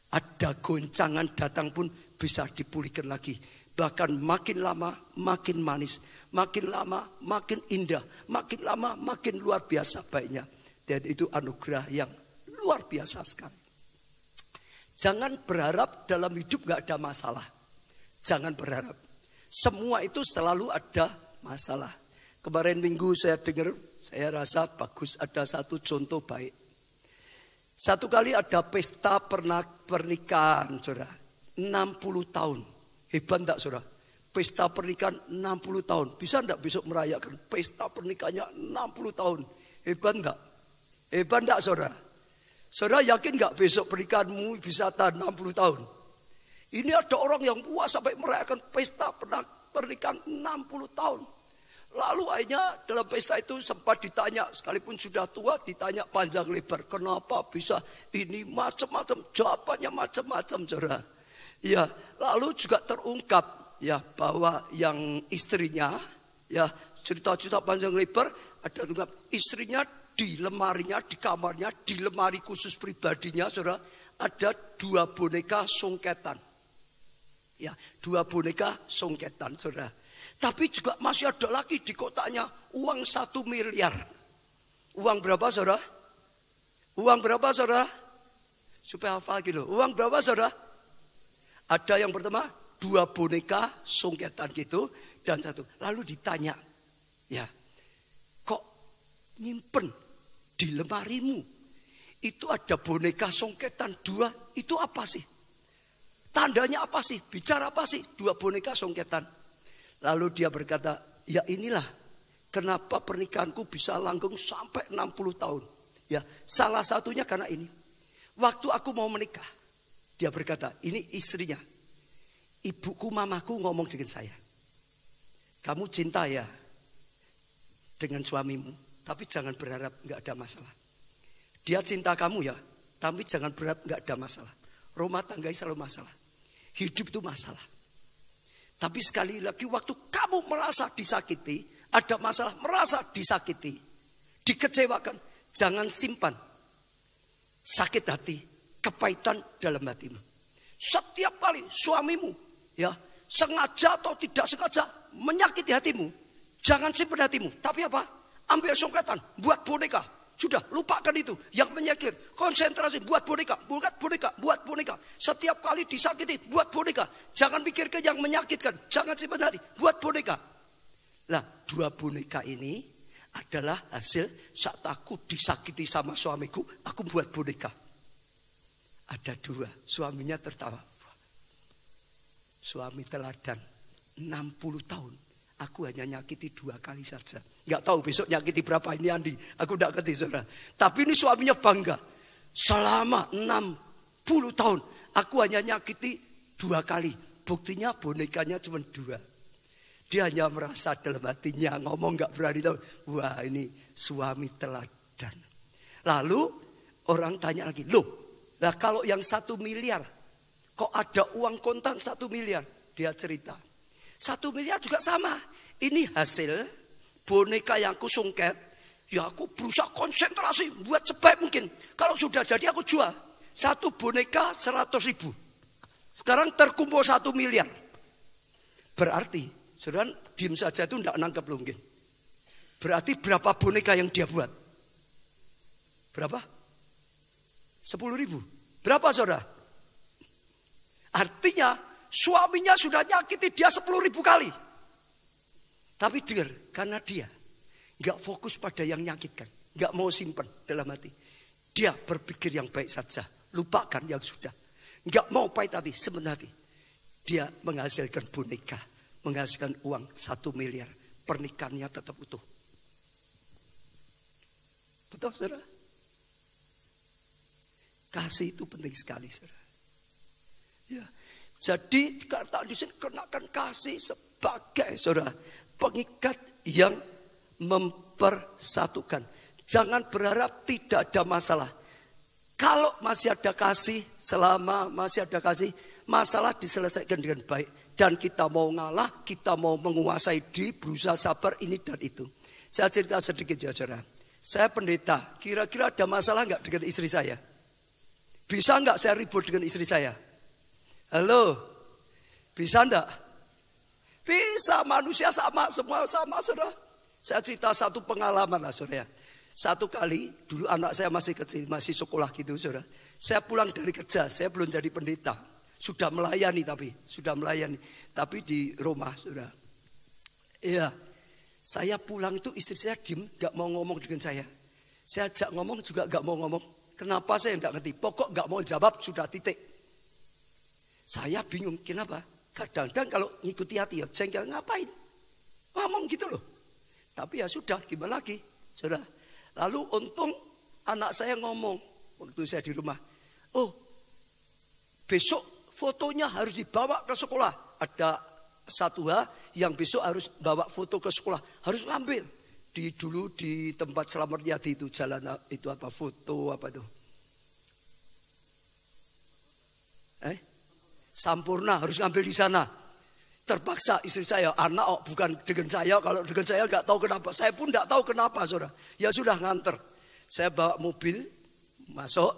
Ada goncangan datang pun bisa dipulihkan lagi. Bahkan makin lama makin manis, makin lama makin indah, makin lama makin luar biasa baiknya. Dan itu anugerah yang luar biasa sekali. Jangan berharap dalam hidup gak ada masalah. Jangan berharap. Semua itu selalu ada masalah. Kemarin minggu saya dengar, saya rasa bagus, ada satu contoh baik. Satu kali ada pesta pernikahan, saudara. 60 tahun. Hebat enggak, saudara? Pesta pernikahan 60 tahun. Bisa enggak besok merayakan pesta pernikahannya 60 tahun? Hebat enggak? Hebat enggak, saudara? Saudara yakin enggak besok pernikahanmu bisa tahan 60 tahun? Ini ada orang yang puas sampai merayakan pesta pernikahan 60 tahun. Lalu akhirnya dalam pesta itu sempat ditanya, sekalipun sudah tua, ditanya panjang lebar. Kenapa bisa ini macam-macam, jawabannya macam-macam, saudara. Ya, lalu juga terungkap ya bahwa yang istrinya, ya cerita-cerita panjang lebar, ada juga istrinya di lemarinya, di kamarnya, di lemari khusus pribadinya, saudara, ada 2 boneka songketan. Ya, 2 boneka songketan, saudara. Tapi juga masih ada lagi di kotaknya uang 1 miliar. Uang berapa, saudara? Uang berapa, saudara? Supaya hafal gitu. Uang berapa, saudara? Ada yang pertama 2 boneka songketan gitu dan 1. Lalu ditanya, ya, kok nyimpen di lemarimu Itu ada boneka songketan 2. Itu apa sih? Tandanya apa sih? Bicara apa sih? 2 boneka songketan. Lalu dia berkata, ya inilah kenapa pernikahanku bisa langgeng sampai 60 tahun. Ya, salah satunya karena ini. Waktu aku mau menikah, dia berkata, ini istrinya. Ibuku, mamaku ngomong dengan saya. Kamu cinta ya dengan suamimu, tapi jangan berharap gak ada masalah. Dia cinta kamu ya, tapi jangan berharap gak ada masalah. Rumah tangga selalu masalah. Hidup itu masalah. Tapi sekali lagi waktu kamu merasa disakiti, ada masalah, merasa disakiti, dikecewakan, jangan simpan sakit hati, kepahitan dalam hatimu. Setiap kali suamimu ya sengaja atau tidak sengaja menyakiti hatimu, jangan simpan hatimu. Tapi apa? Ambil songketan, buat boneka. Sudah, lupakan itu. Yang menyakit, konsentrasi, buat boneka, buat boneka, buat boneka. Setiap kali disakiti, buat boneka. Jangan pikirkan yang menyakitkan, jangan simpan hati, buat boneka. Nah, 2 boneka ini adalah hasil saat aku disakiti sama suamiku, aku buat boneka. Ada 2, suaminya tertawa. Suami teladan, 60 tahun. Aku hanya nyakiti 2 kali saja. Gak tahu besok nyakiti berapa ini Andi. Aku gak ngerti saudara. Tapi ini suaminya bangga. Selama 60 tahun. Aku hanya nyakiti 2 kali. Buktinya bonekanya cuma 2. Dia hanya merasa dalam hatinya. Ngomong gak berani tahu. Wah ini suami teladan. Lalu orang tanya lagi. Loh lah kalau yang 1 miliar. Kok ada uang kontan 1 miliar. Dia cerita. 1 miliar juga sama. Ini hasil boneka yang aku songket. Ya aku berusaha konsentrasi buat sebaik mungkin. Kalau sudah jadi aku jual. 1 boneka 100.000. Sekarang terkumpul 1 miliar. Berarti, saudara diem saja itu tidak nangkep mungkin. Berarti berapa boneka yang dia buat? Berapa? 10.000. Berapa saudara? Artinya suaminya sudah nyakiti dia 10.000 kali. Tapi dengar, karena dia gak fokus pada yang nyakitkan. Gak mau simpan dalam hati. Dia berpikir yang baik saja. Lupakan yang sudah. Gak mau pahit hati, sebenarnya hati. Dia menghasilkan boneka. Menghasilkan uang 1 miliar. Pernikahannya tetap utuh. Betul saudara? Kasih itu penting sekali saudara. Ya. Jadi kata di sini kenakan kasih sebagai saudara pengikat yang mempersatukan. Jangan berharap tidak ada masalah. Kalau masih ada kasih, selama masih ada kasih, masalah diselesaikan dengan baik. Dan kita mau ngalah, kita mau menguasai diri, berusaha sabar ini dan itu. Saya cerita sedikit ya saudara. Saya pendeta, kira-kira ada masalah nggak dengan istri saya? Bisa nggak saya ribut dengan istri saya? Halo, bisa enggak? Bisa, manusia sama, semua sama saudara. Saya cerita satu pengalaman lah saudara. Satu kali, dulu anak saya masih kecil, masih sekolah gitu saudara. Saya pulang dari kerja, saya belum jadi pendeta. Sudah melayani tapi di rumah saudara. Iya, saya pulang itu istri saya diem, gak mau ngomong dengan saya. Saya ajak ngomong juga gak mau ngomong. Kenapa saya gak ngerti, pokok gak mau jawab, sudah titik. Saya bingung, kenapa? Kadang-kadang kalau ngikuti hati ya, jengkel ngapain? Ngomong gitu loh. Tapi ya sudah, gimana lagi? Saudara. Lalu untung anak saya ngomong, waktu saya di rumah. Oh, besok fotonya harus dibawa ke sekolah. Ada satu hal yang besok harus bawa foto ke sekolah. Harus ngambil. Dulu di tempat Selamat Yati itu, jalan itu apa, foto apa itu. Sampurna harus ngambil di sana. Terpaksa istri saya, anak bukan dengan saya. Kalau dengan saya nggak tahu kenapa. Saya pun nggak tahu kenapa saudara. Ya sudah nganter. Saya bawa mobil masuk.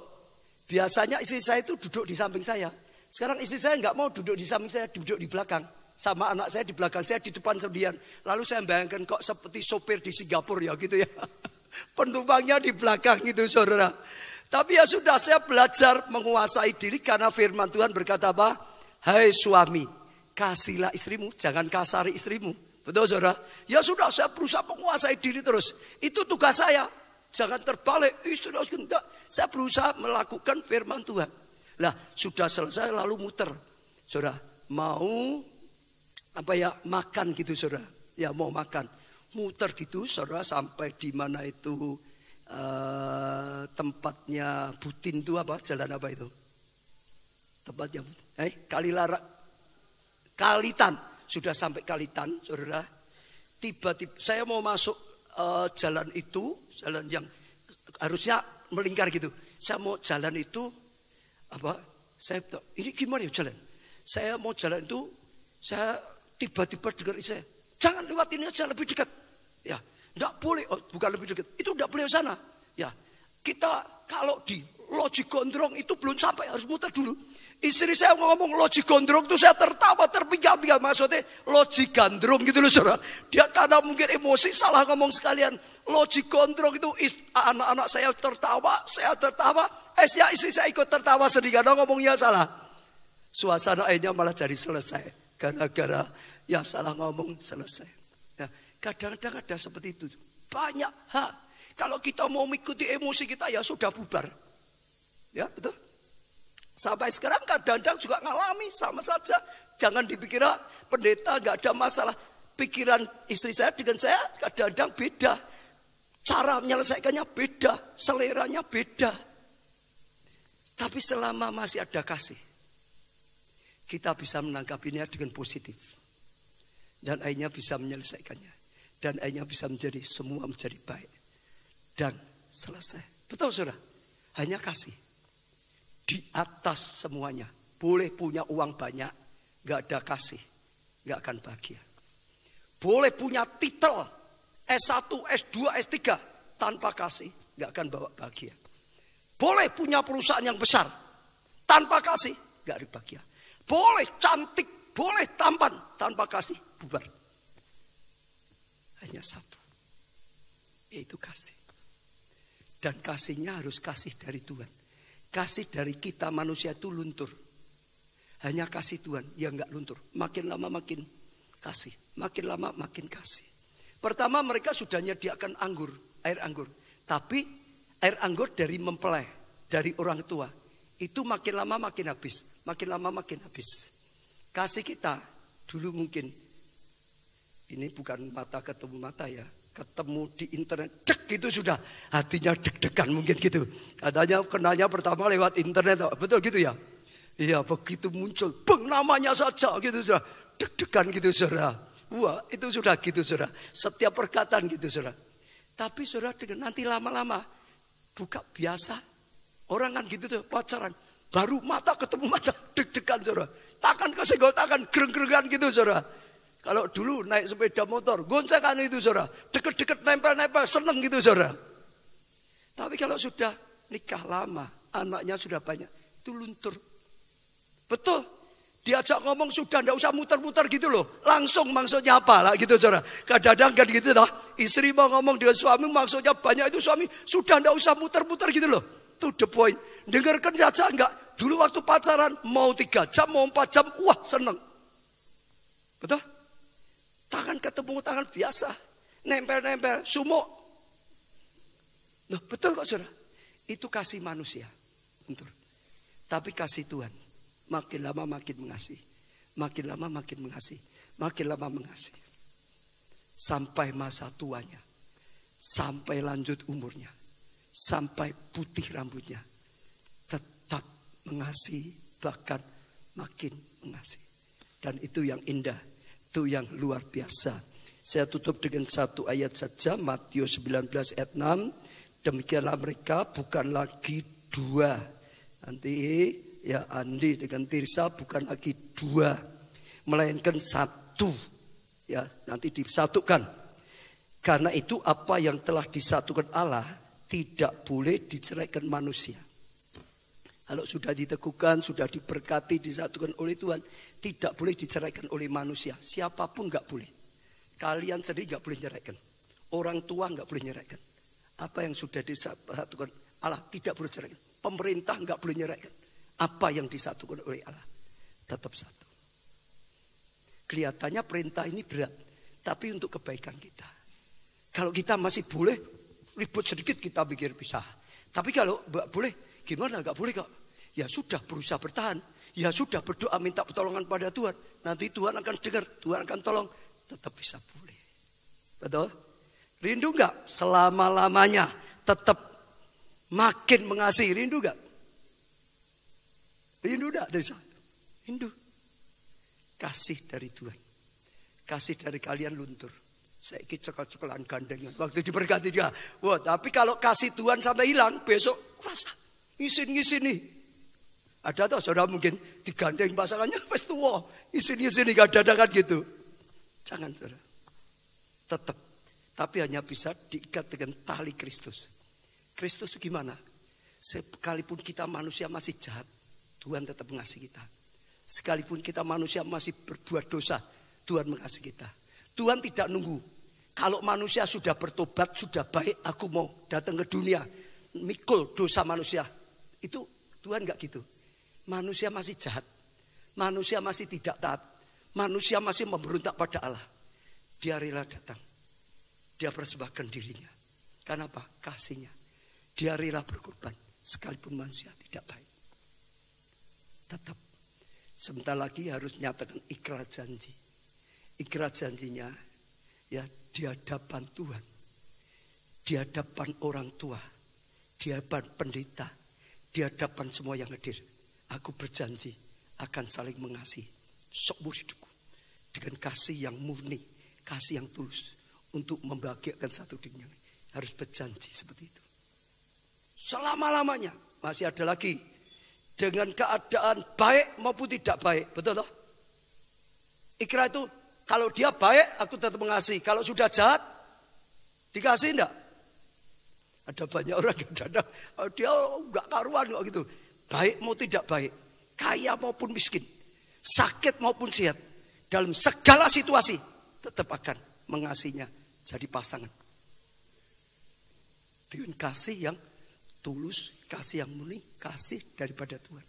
Biasanya istri saya itu duduk di samping saya. Sekarang istri saya nggak mau duduk di samping saya, duduk di belakang. Sama anak saya di belakang, saya di depan sendirian. Lalu saya bayangkan kok seperti sopir di Singapura ya gitu ya. Penumpangnya di belakang gitu saudara. Tapi ya sudah, saya belajar menguasai diri karena firman Tuhan berkata apa? Hai suami, kasihlah istrimu, jangan kasari istrimu. Betul saudara? Ya sudah, saya berusaha menguasai diri terus. Itu tugas saya. Jangan terbalik, istri harus gendak. Saya berusaha melakukan firman Tuhan. Lah sudah selesai lalu muter. Saudara mau makan gitu saudara. Ya mau makan. Muter gitu saudara sampai di mana itu tempatnya Butin itu apa? Jalan apa itu? Tempatnya Kalitan. Sudah sampai Kalitan saudara. Tiba-tiba saya mau masuk jalan itu. Jalan yang harusnya melingkar gitu. Saya mau jalan itu. Ini gimana ya jalan? Saya mau jalan itu. Saya tiba-tiba dengar saya. Jangan lewat ini aja, lebih dekat. Ya, enggak boleh. Oh, bukan lebih dekat. Itu enggak boleh sana. Ya, kita kalau di Loji Gondrong itu belum sampai, harus muter dulu. Istri saya ngomong Loji Gondrong itu saya tertawa terpinggal-pinggal. Maksudnya Loji Gandrung gitu loh saudara. Dia karena mungkin emosi salah ngomong sekalian. Loji Gondrong itu anak-anak saya tertawa. Ya istri saya ikut tertawa sedih karena ngomongnya salah. Suasana akhirnya malah jadi selesai. Gara-gara yang salah ngomong selesai. Nah, kadang-kadang ada seperti itu. Banyak hal. Kalau kita mau mengikuti emosi kita ya sudah bubar. Ya betul. Sampai sekarang kadang-kadang juga ngalami sama saja. Jangan dipikir pendeta gak ada masalah. Pikiran istri saya dengan saya kadang-kadang beda. Cara menyelesaikannya beda. Seleranya beda. Tapi selama masih ada kasih, kita bisa menanggapinya dengan positif. Dan akhirnya bisa menyelesaikannya. Dan akhirnya bisa menjadi semua menjadi baik. Dan selesai. Betul saudara? Hanya kasih. Di atas semuanya. Boleh punya uang banyak. Gak ada kasih. Gak akan bahagia. Boleh punya titel. S1, S2, S3. Tanpa kasih. Gak akan bawa bahagia. Boleh punya perusahaan yang besar. Tanpa kasih. Gak ada bahagia. Boleh cantik. Boleh tampan. Tanpa kasih. Bubar. Hanya satu. Yaitu kasih. Dan kasihnya harus kasih dari Tuhan. Kasih dari kita manusia itu luntur. Hanya kasih Tuhan yang gak luntur. Makin lama makin kasih. Makin lama makin kasih. Pertama mereka sudah menyediakan anggur. Air anggur. Tapi air anggur dari mempelai. Dari orang tua. Itu makin lama makin habis. Makin lama makin habis. Kasih kita dulu mungkin. Ini bukan mata ketemu mata ya. Ketemu di internet. Dek gitu sudah. Hatinya deg-degan mungkin gitu. Katanya kenalnya pertama lewat internet. Betul gitu ya. Iya begitu muncul. Beng namanya saja gitu sudah. Deg-degan gitu saudara. Wah itu sudah gitu saudara. Setiap perkataan gitu saudara. Tapi saudara dengan nanti lama-lama. Buka biasa. Orang kan gitu tuh pacaran. Baru mata ketemu mata deg-degan saudara. Tangan kesenggol tangan gereng-gerengan gitu saudara. Kalau dulu naik sepeda motor goncengan itu saudara. Deket-deket nempel-nempel seneng gitu saudara. Tapi kalau sudah nikah lama. Anaknya sudah banyak. Itu luntur. Betul. Diajak ngomong sudah ndak usah muter-muter gitu loh. Langsung maksudnya apa lah gitu saudara. Kadang-kadang kan gitu toh. Istri mau ngomong dengan suami maksudnya banyak itu suami sudah ndak usah muter-muter gitu loh. To the point. Dengarkan saja enggak. Dulu waktu pacaran mau 3 jam, mau 4 jam. Wah seneng. Betul? Tangan ketemu tangan biasa. Nempel-nempel. Sumo. Nah, betul kok saudara. Itu kasih manusia. Betul. Tapi kasih Tuhan. Makin lama makin mengasihi. Makin lama makin mengasihi. Makin lama mengasihi. Sampai masa tuanya. Sampai lanjut umurnya. Sampai putih rambutnya. Tetap mengasihi. Bahkan makin mengasihi. Dan itu yang indah. Itu yang luar biasa. Saya tutup dengan satu ayat saja. Matius 19 ayat 6. Demikianlah mereka bukan lagi dua. Nanti ya Andi dengan Tirsa bukan lagi dua. Melainkan satu. Ya nanti disatukan. Karena itu apa yang telah disatukan Allah tidak boleh diceraikan manusia. Kalau sudah diteguhkan, sudah diberkati, disatukan oleh Tuhan, tidak boleh diceraikan oleh manusia. Siapapun nggak boleh. Kalian sendiri nggak boleh ceraikan. Orang tua nggak boleh ceraikan. Apa yang sudah disatukan Allah tidak boleh ceraikan. Pemerintah nggak boleh ceraikan. Apa yang disatukan oleh Allah tetap satu. Kelihatannya perintah ini berat, tapi untuk kebaikan kita. Kalau kita masih boleh ribut sedikit kita pikir bisa. Tapi kalau boleh, gimana nggak boleh kok? Ya sudah berusaha bertahan. Ya sudah berdoa minta pertolongan pada Tuhan. Nanti Tuhan akan dengar, Tuhan akan tolong. Tetap bisa boleh. Betul? Rindu nggak? Selama-lamanya tetap makin mengasihi. Rindu nggak? Rindu nggak dari saya? Rindu. Kasih dari Tuhan. Kasih dari kalian luntur. Saya cekel-cekelan gandengnya. Waktu diberkati dia. Wah, tapi kalau kasih Tuhan sampai hilang, besok rasa ngisin nih. Ada atau saudara mungkin digandeng pasangannya pas tua. Ngisin gak ada kan gitu. Jangan saudara. Tetap. Tapi hanya bisa diikat dengan tali Kristus. Kristus gimana? Sekalipun kita manusia masih jahat, Tuhan tetap mengasihi kita. Sekalipun kita manusia masih berbuat dosa, Tuhan mengasihi kita. Tuhan tidak nunggu. Kalau manusia sudah bertobat, sudah baik, aku mau datang ke dunia. Mikul dosa manusia. Itu Tuhan gak gitu. Manusia masih jahat. Manusia masih tidak taat. Manusia masih memberontak pada Allah. Dia rela datang. Dia persembahkan dirinya. Karena apa? Kasihnya. Dia rela berkorban. Sekalipun manusia tidak baik. Tetap. Sebentar lagi harus nyatakan ikrar janji. Ikrar janjinya ya di hadapan Tuhan. Di hadapan orang tua. Di hadapan pendeta. Di hadapan semua yang hadir. Aku berjanji akan saling mengasihi seumur hidupku dengan kasih yang murni, kasih yang tulus untuk membahagiakan satu dengan yang lain. Harus berjanji seperti itu. Selama-lamanya masih ada lagi dengan keadaan baik maupun tidak baik, betul toh? Ikrar itu kalau dia baik aku tetap mengasihi, kalau sudah jahat dikasih enggak? Ada banyak orang yang dia enggak karuan kok gitu. Baik mau tidak baik, kaya maupun miskin, sakit maupun sehat, dalam segala situasi tetap akan mengasihinya jadi pasangan. Dengan kasih yang tulus, kasih yang murni, kasih daripada Tuhan.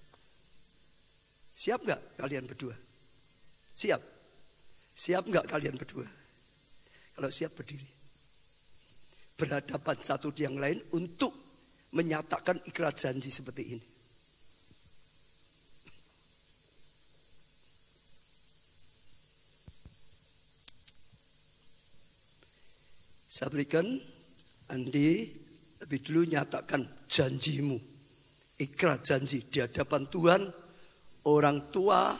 Siap gak kalian berdua? Siap? Siap gak kalian berdua? Kalau siap berdiri. Berhadapan satu yang lain untuk menyatakan ikrar janji seperti ini. Saya berikan Andi lebih dulu nyatakan janjimu. Ikrar janji di hadapan Tuhan, orang tua,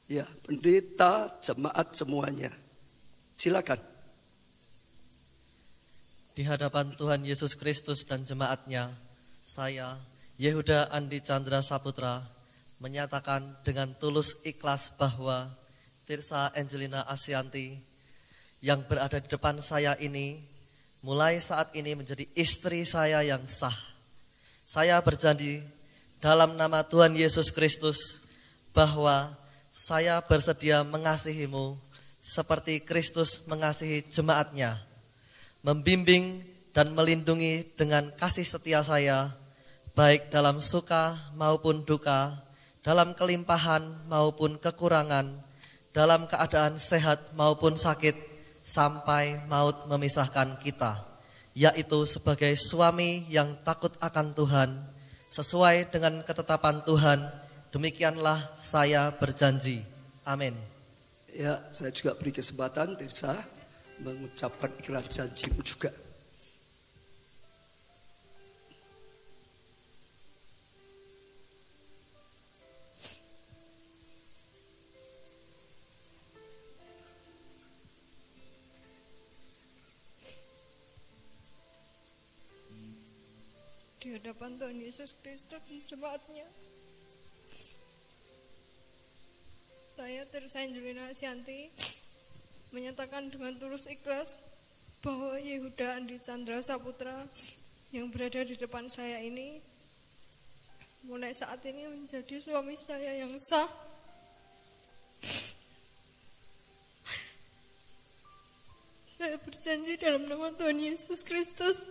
ya pendeta, jemaat semuanya. Silakan. Di hadapan Tuhan Yesus Kristus dan jemaatnya, saya Yehuda Andi Chandra Saputra menyatakan dengan tulus ikhlas bahwa Tirsa Angelina Asyanti yang berada di depan saya ini mulai saat ini menjadi istri saya yang sah. Saya berjanji dalam nama Tuhan Yesus Kristus bahwa saya bersedia mengasihimu seperti Kristus mengasihi jemaatnya, membimbing dan melindungi dengan kasih setia saya, baik dalam suka maupun duka, dalam kelimpahan maupun kekurangan, dalam keadaan sehat maupun sakit, sampai maut memisahkan kita, yaitu sebagai suami yang takut akan Tuhan, sesuai dengan ketetapan Tuhan. Demikianlah saya berjanji. Amin. Ya, saya juga beri kesempatan Tirsa mengucapkan ikrar janjimu juga. Di hadapan Tuhan Yesus Kristus dan jemaatnya, saya Tirsa Angelina Asyanti menyatakan dengan tulus ikhlas bahwa Yehuda Andi Chandra Saputra yang berada di depan saya ini mulai saat ini menjadi suami saya yang sah. Saya berjanji dalam nama Tuhan Yesus Kristus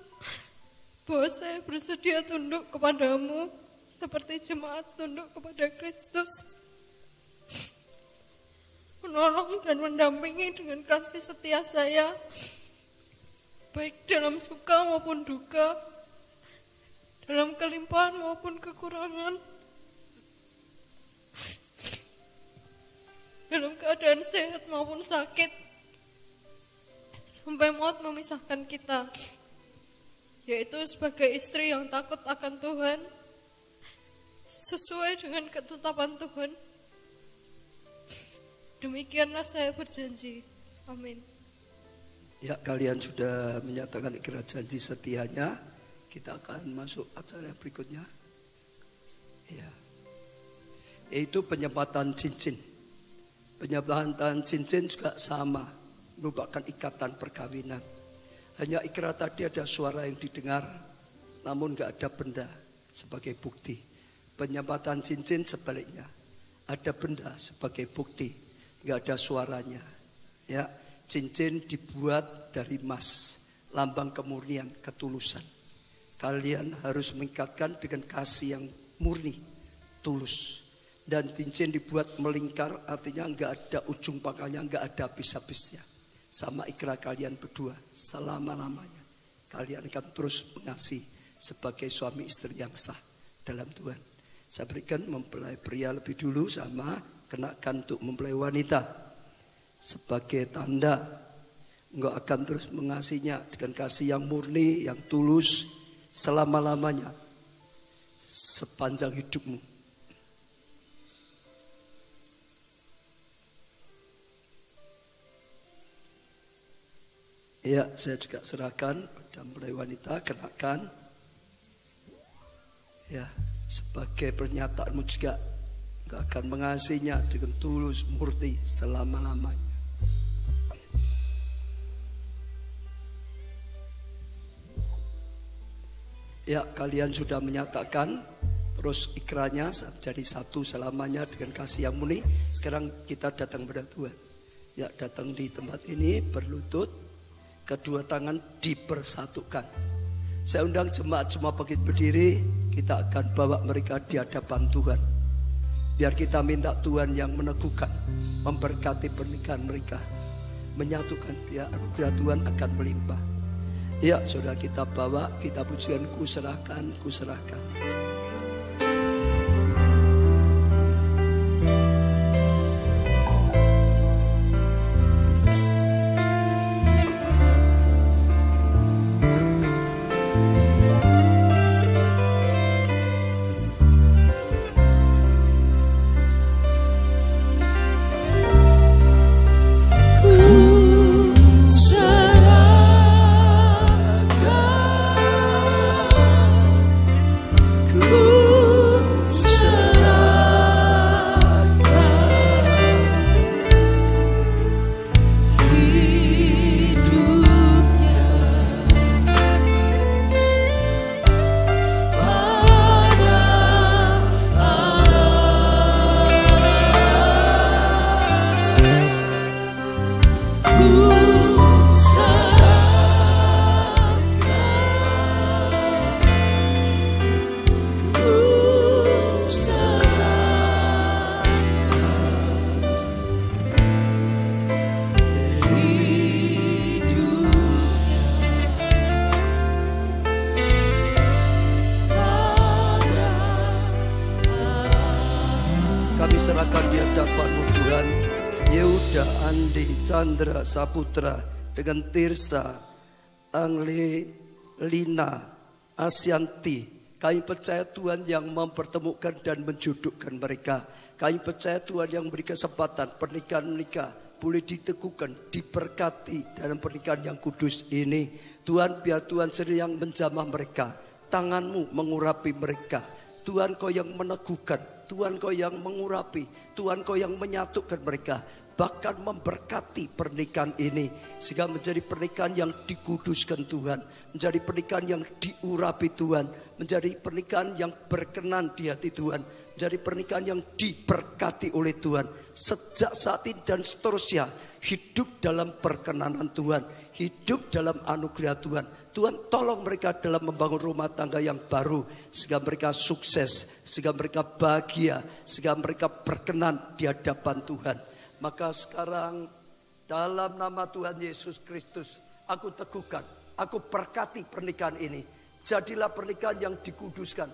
bahwa saya bersedia tunduk kepadamu seperti jemaat tunduk kepada Kristus, menolong dan mendampingi dengan kasih setia saya, baik dalam suka maupun duka, dalam kelimpahan maupun kekurangan, dalam keadaan sehat maupun sakit, sampai maut memisahkan kita, yaitu sebagai istri yang takut akan Tuhan, sesuai dengan ketetapan Tuhan. Demikianlah saya berjanji. Amin. Ya, kalian sudah menyatakan ikrar janji setianya. Kita akan masuk acara berikutnya. Ya. Yaitu penyempatan cincin. Penyempatan cincin juga sama, merupakan ikatan perkawinan. Hanya ikrar tadi ada suara yang didengar, namun gak ada benda sebagai bukti. Penyempatan cincin sebaliknya, ada benda sebagai bukti, gak ada suaranya. Ya, cincin dibuat dari emas, lambang kemurnian, ketulusan. Kalian harus mengikatkan dengan kasih yang murni, tulus. Dan cincin dibuat melingkar, artinya gak ada ujung pangkalnya, gak ada habis-habisnya. Sama ikrar kalian berdua, selama-lamanya kalian akan terus mengasihi sebagai suami istri yang sah dalam Tuhan. Saya berikan mempelai pria lebih dulu, sama kenakan untuk mempelai wanita. Sebagai tanda engkau akan terus mengasihinya dengan kasih yang murni, yang tulus, selama-lamanya, sepanjang hidupmu. Ya, saya juga serahkan pada mempelai wanita, kenakan. Ya, sebagai pernyataanmu juga engkau akan mengasihinya dengan tulus, murni, selama-lamanya. Ya, kalian sudah menyatakan terus ikrarnya jadi satu selamanya dengan kasih yang murni. Sekarang kita datang pada Tuhan. Ya, datang di tempat ini berlutut, kedua tangan dipersatukan. Saya undang jemaat semua bangkit berdiri. Kita akan bawa mereka di hadapan Tuhan. Biar kita minta Tuhan yang meneguhkan, memberkati pernikahan mereka, menyatukan, biar anugerah Tuhan akan melimpah. Ya, saudara, kita bawa, kita pujikan, ku serahkan, ku serahkan. Serahkan di hadapan-Mu Tuhan, Yehuda Andi Chandra Saputra dengan Tirsa, Angli, Lina, Asyanti. Kami percaya Tuhan yang mempertemukan dan menjodohkan mereka. Kami percaya Tuhan yang memberi kesempatan pernikahan mereka boleh diteguhkan, diberkati dalam pernikahan yang kudus ini. Tuhan, biar Tuhan sendiri yang menjamah mereka, tangan-Mu mengurapi mereka. Tuhan, Kau yang meneguhkan, Tuhan, Kau yang mengurapi, Tuhan, Kau yang menyatukan mereka, bahkan memberkati pernikahan ini sehingga menjadi pernikahan yang dikuduskan Tuhan, menjadi pernikahan yang diurapi Tuhan, menjadi pernikahan yang berkenan di hati Tuhan, menjadi pernikahan yang diberkati oleh Tuhan sejak saat ini dan seterusnya. Hidup dalam perkenanan Tuhan, hidup dalam anugerah Tuhan. Tuhan, tolong mereka dalam membangun rumah tangga yang baru, sehingga mereka sukses, sehingga mereka bahagia, sehingga mereka berkenan di hadapan Tuhan. Maka sekarang dalam nama Tuhan Yesus Kristus, aku teguhkan, aku berkati pernikahan ini. Jadilah pernikahan yang dikuduskan,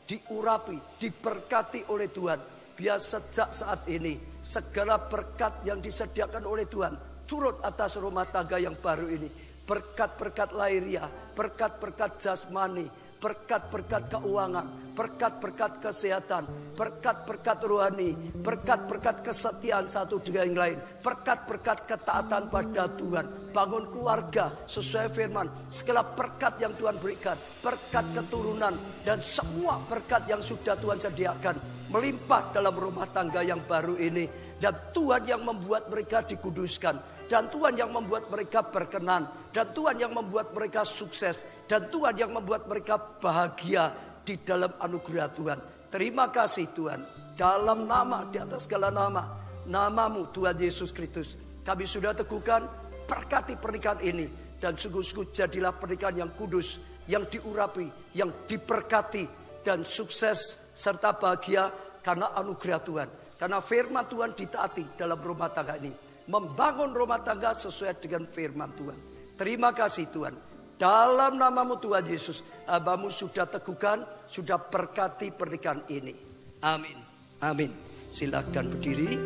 diurapi, diberkati oleh Tuhan. Biar sejak saat ini segala berkat yang disediakan oleh Tuhan turun atas rumah tangga yang baru ini. Berkat-berkat lahiriah, berkat-berkat jasmani, berkat-berkat keuangan, berkat-berkat kesehatan, berkat-berkat rohani, berkat-berkat kesetiaan satu dengan yang lain, berkat-berkat ketaatan pada Tuhan, bangun keluarga sesuai firman, segala berkat yang Tuhan berikan, berkat keturunan dan semua berkat yang sudah Tuhan sediakan melimpah dalam rumah tangga yang baru ini. Dan Tuhan yang membuat mereka dikuduskan, dan Tuhan yang membuat mereka berkenan, dan Tuhan yang membuat mereka sukses, dan Tuhan yang membuat mereka bahagia di dalam anugerah Tuhan. Terima kasih Tuhan, dalam nama, di atas segala nama, namamu Tuhan Yesus Kristus, kami sudah teguhkan, berkati pernikahan ini, dan sungguh-sungguh jadilah pernikahan yang kudus, yang diurapi, yang diberkati, dan sukses serta bahagia karena anugerah Tuhan. Karena firman Tuhan ditaati dalam rumah tangga ini, membangun rumah tangga sesuai dengan firman Tuhan. Terima kasih Tuhan. Dalam namamu Tuhan Yesus, Hamba-Mu sudah teguhkan, sudah berkati pernikahan ini. Amin. Amin. Silakan berdiri.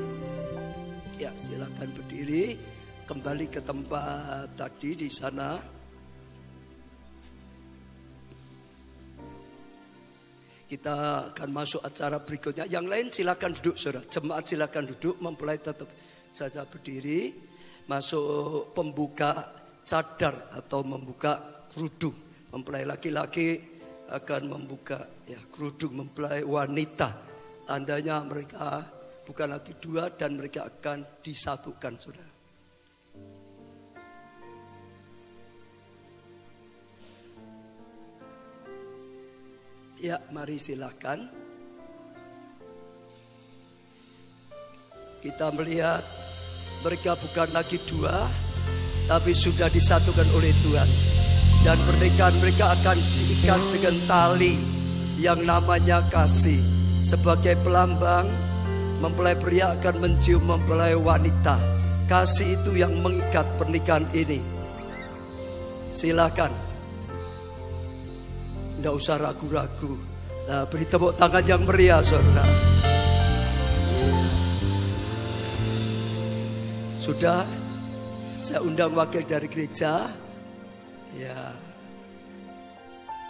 Ya, silakan berdiri. Kembali ke tempat tadi di sana. Kita akan masuk acara berikutnya. Yang lain silakan duduk, saudara. Jemaat silakan duduk, mempelai tetap saja berdiri. Masuk pembuka cadar atau membuka kerudung. Mempelai laki-laki akan membuka kerudung mempelai wanita. Tandanya mereka bukan lagi dua dan mereka akan disatukan, saudara. Ya, mari silakan. Kita melihat mereka bukan lagi dua, tapi sudah disatukan oleh Tuhan. Dan pernikahan mereka akan diikat dengan tali yang namanya kasih. Sebagai pelambang, mempelai pria akan mencium mempelai wanita. Kasih itu yang mengikat pernikahan ini. Silakan. Tidak usah ragu-ragu. Nah, beri tepuk tangan yang meriah, saudara. Sudah, saya undang wakil dari gereja. Ya,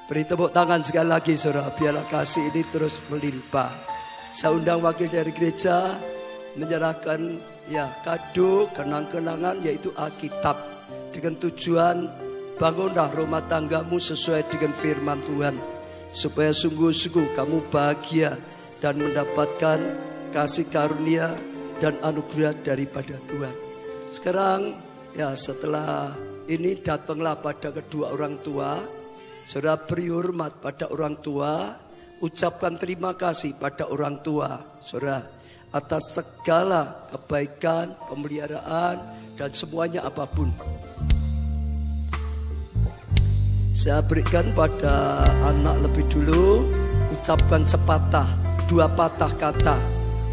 beri tepuk tangan sekali lagi, saudara. Biarlah kasih ini terus melimpah. Saya undang wakil dari gereja menyerahkan kado, kenang-kenangan, yaitu Alkitab, dengan tujuan bangunlah rumah tanggamu sesuai dengan firman Tuhan, supaya sungguh-sungguh kamu bahagia dan mendapatkan kasih karunia dan anugerah daripada Tuhan. Sekarang setelah ini datanglah pada kedua orang tua. Saudara beri hormat pada orang tua, ucapkan terima kasih pada orang tua, saudara, atas segala kebaikan, pemeliharaan dan semuanya apapun. Saya berikan pada anak lebih dulu, ucapkan sepatah, dua patah kata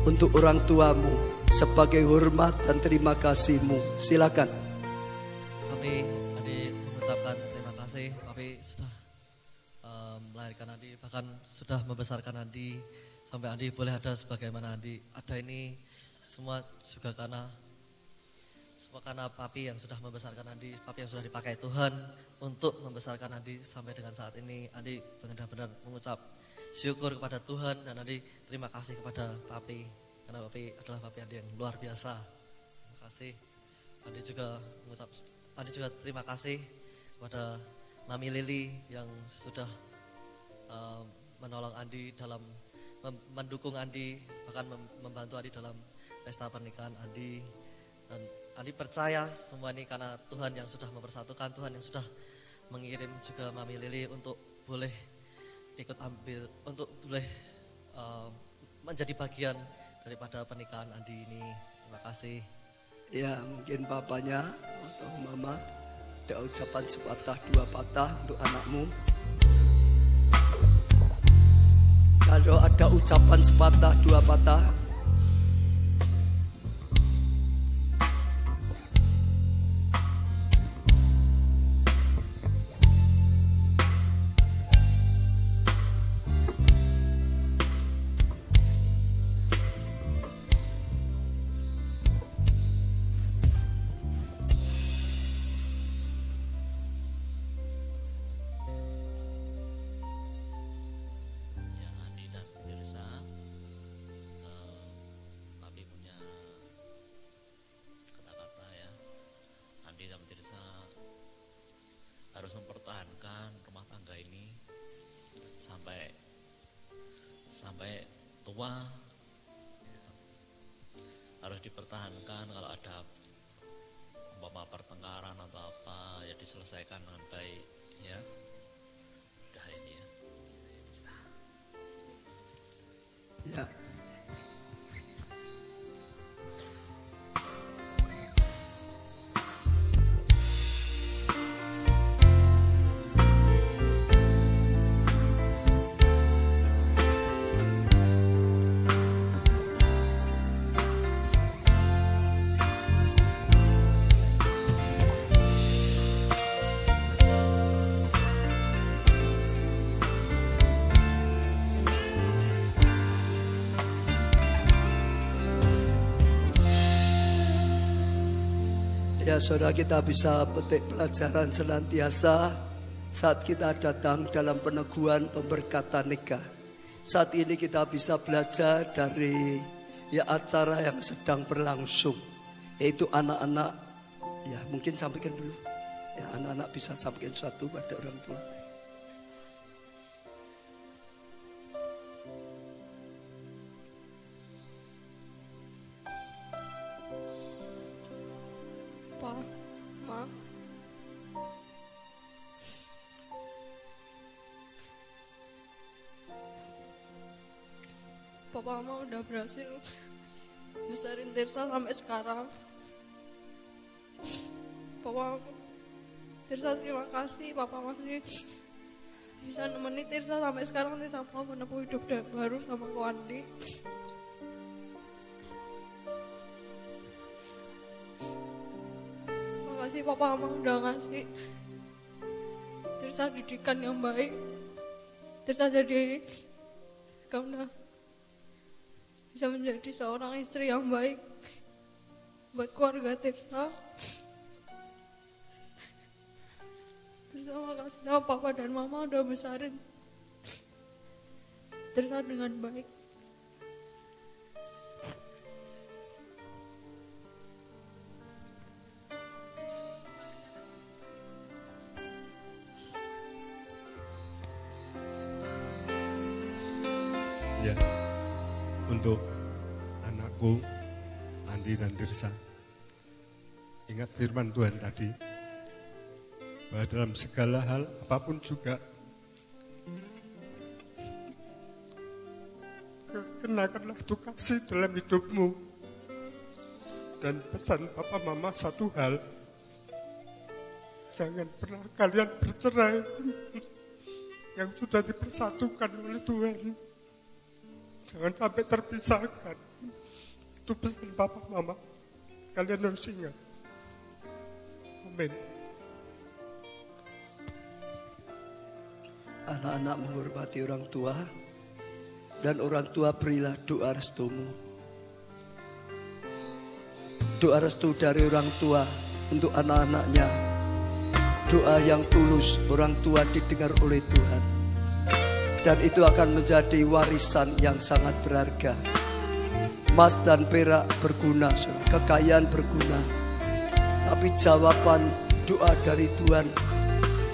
untuk orang tuamu sebagai hormat dan terima kasihmu. Silakan. Papi, Adi mengucapkan terima kasih. Papi sudah melahirkan Adi, bahkan sudah membesarkan Adi sampai Adi boleh ada sebagaimana Adi ada ini. Semua juga karena Papi yang sudah membesarkan Adi, Papi yang sudah dipakai Tuhan untuk membesarkan Adi sampai dengan saat ini. Adi benar-benar mengucap syukur kepada Tuhan, dan Adi terima kasih kepada Papi, karena Papi adalah Papi Adi yang luar biasa. Terima kasih. Adi juga terima kasih kepada Mami Lili yang sudah menolong Adi dalam mendukung Adi, bahkan membantu Adi dalam pesta pernikahan Adi. Dan Adi percaya semua ini karena Tuhan yang sudah mempersatukan, Tuhan yang sudah mengirim juga Mami Lili untuk boleh ikut ambil, untuk boleh menjadi bagian daripada pernikahan Adi ini. Terima kasih. Ya, mungkin papanya atau mama ada ucapan sepatah dua patah untuk anakmu. Kalau ada ucapan sepatah dua patah, sampai tua harus dipertahankan. Kalau ada umpama pertengkaran atau apa ya diselesaikan dengan baik ya. Udah ini ya. Ya. Ya saudara, kita bisa petik pelajaran senantiasa saat kita datang dalam peneguhan pemberkatan nikah. Saat ini kita bisa belajar dari acara yang sedang berlangsung, yaitu anak-anak. Ya mungkin sampaikan dulu. Ya anak-anak bisa sampaikan sesuatu pada orang tua. Papa Mama udah berhasil besarin Tirsa sampai sekarang. Papa Tirsa terima kasih, Papa masih bisa nemenin Tirsa sampai sekarang nih, sama menempuh hidup baru sama Ko Andi. Makasih Papa Mama udah ngasih Tirsa didikan yang baik. Tirsa jadi kamu bisa menjadi seorang istri yang baik buat keluarga Tirsa. Terima kasih sama Papa dan Mama udah besarin Tirsa dengan baik. Ya. Untuk anakku Andi dan Tirsa, ingat firman Tuhan tadi bahwa dalam segala hal apapun juga kenakanlah Tuhan kasih dalam hidupmu. Dan pesan Papa Mama satu hal, jangan pernah kalian bercerai yang sudah dipersatukan oleh Tuhan. Jangan sampai terpisahkan. Itu pesan Papa Mama. Kalian harus ingat. Amin. Anak-anak menghormati orang tua, dan orang tua berilah doa restumu. Doa restu dari orang tua untuk anak-anaknya. Doa yang tulus orang tua didengar oleh Tuhan. Dan itu akan menjadi warisan yang sangat berharga. Emas dan perak berguna, kekayaan berguna. Tapi jawaban doa dari Tuhan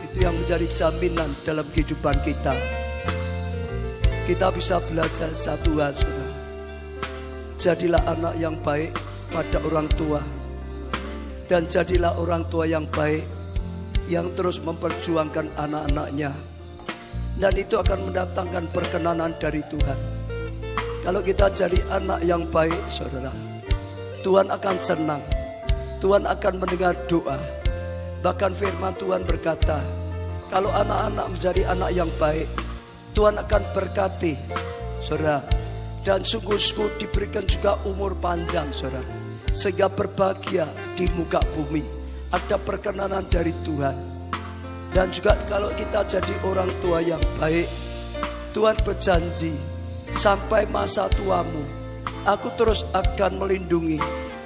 itu yang menjadi jaminan dalam kehidupan kita. Kita bisa belajar satu hal, saudara. Jadilah anak yang baik pada orang tua. Dan jadilah orang tua yang baik, yang terus memperjuangkan anak-anaknya. Dan itu akan mendatangkan perkenanan dari Tuhan. Kalau kita jadi anak yang baik, saudara, Tuhan akan senang. Tuhan akan mendengar doa. Bahkan firman Tuhan berkata, kalau anak-anak menjadi anak yang baik, Tuhan akan berkati, saudara. Dan sungguh-sungguh diberikan juga umur panjang, saudara, sehingga berbahagia di muka bumi. Ada perkenanan dari Tuhan. Dan juga kalau kita jadi orang tua yang baik, Tuhan berjanji, sampai masa tuamu, aku terus akan melindungi,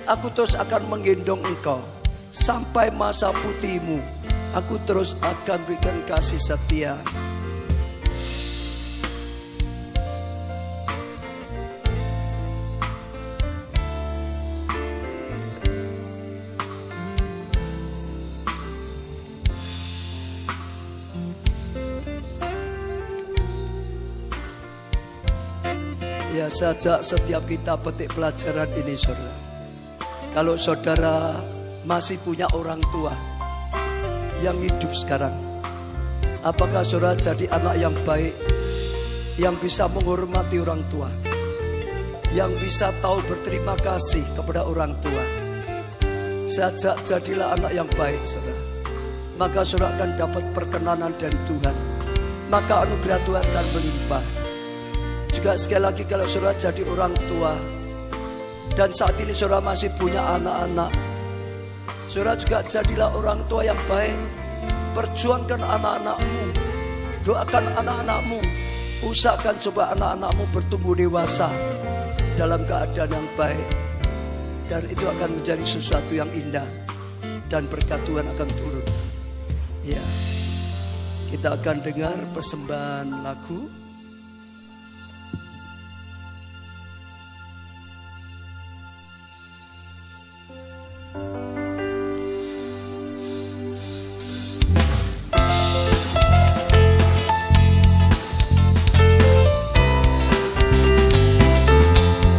aku terus akan menggendong engkau. Sampai masa putihmu, aku terus akan berikan kasih setia. Ya, saja setiap kita petik pelajaran ini, saudara. Kalau saudara masih punya orang tua yang hidup sekarang, apakah saudara jadi anak yang baik, yang bisa menghormati orang tua, yang bisa tahu berterima kasih kepada orang tua? Saja jadilah anak yang baik, saudara. Maka saudara akan dapat perkenanan dari Tuhan. Maka anugerah Tuhan akan melimpah. Juga sekali lagi, kalau saudara jadi orang tua dan saat ini saudara masih punya anak-anak, saudara juga jadilah orang tua yang baik. Perjuangkan anak-anakmu, doakan anak-anakmu, usahakan coba anak-anakmu bertumbuh dewasa dalam keadaan yang baik. Dan itu akan menjadi sesuatu yang indah, dan berkat Tuhan akan turun. Ya, kita akan dengar persembahan lagu.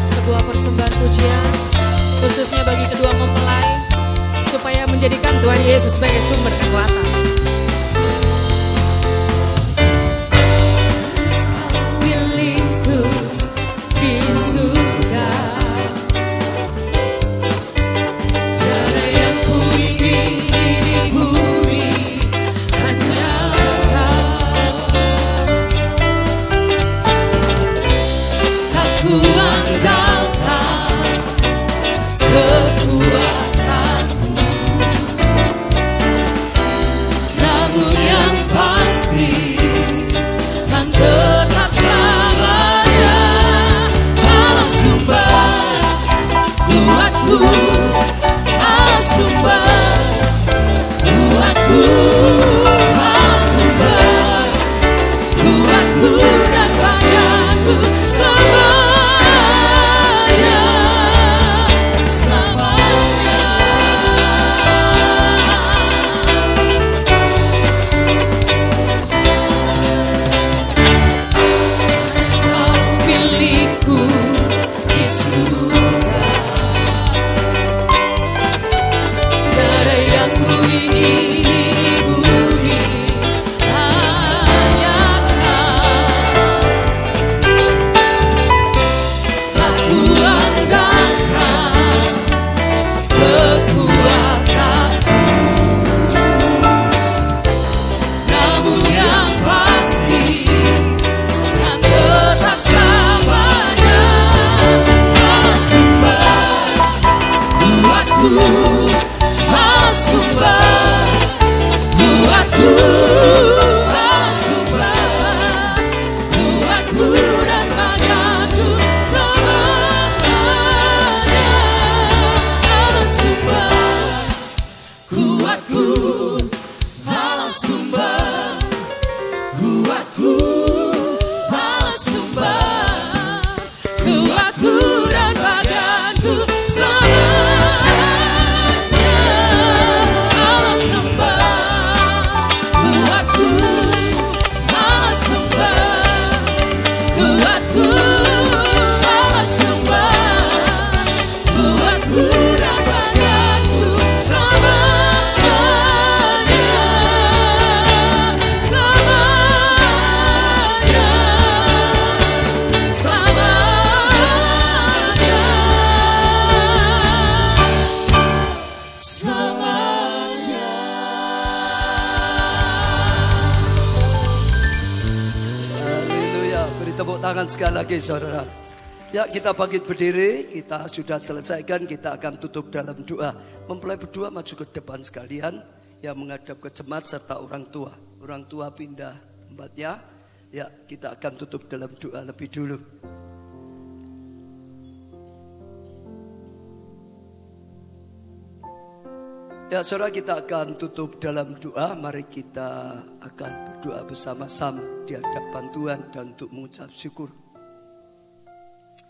Sebuah persembahan pujian khususnya bagi kedua mempelai, supaya menjadikan Tuhan Yesus sebagai sumber kekuatan. Milikku di surga, tiada yang ku ingini di bumi, hanya Kau. Tak ku andalkan kekuatanmu, namun yang pasti kan tetap selamanya. Allah sumber kuatku, Allah sumber kuatku, Allah sumber kuatku dan padaku selamanya. Sekali lagi saudara. Ya, kita bangkit berdiri, kita sudah selesaikan, kita akan tutup dalam doa. Mempelai berdua maju ke depan sekalian, yang menghadap ke jemaat serta orang tua. Orang tua pindah tempatnya. Ya, kita akan tutup dalam doa lebih dulu. Ya saudara, kita akan tutup dalam doa. Mari kita akan berdoa bersama-sama di hadapan Tuhan dan untuk mengucap syukur.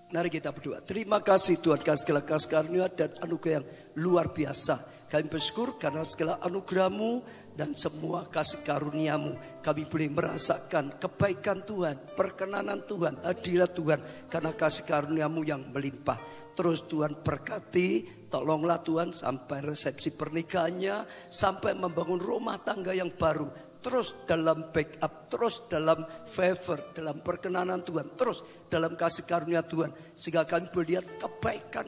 Mari kita berdoa. Terima kasih Tuhan, segala kasih karunia dan anugerah yang luar biasa. Kami bersyukur karena segala anugerah-Mu dan semua kasih karunia-Mu. Kami boleh merasakan kebaikan Tuhan, perkenanan Tuhan, hadirat Tuhan. Karena kasih karunia-Mu yang melimpah. Terus Tuhan berkati, tolonglah Tuhan sampai resepsi pernikahannya, sampai membangun rumah tangga yang baru. Terus dalam backup, terus dalam favor, dalam perkenanan Tuhan, terus dalam kasih karunia Tuhan. Sehingga kami melihat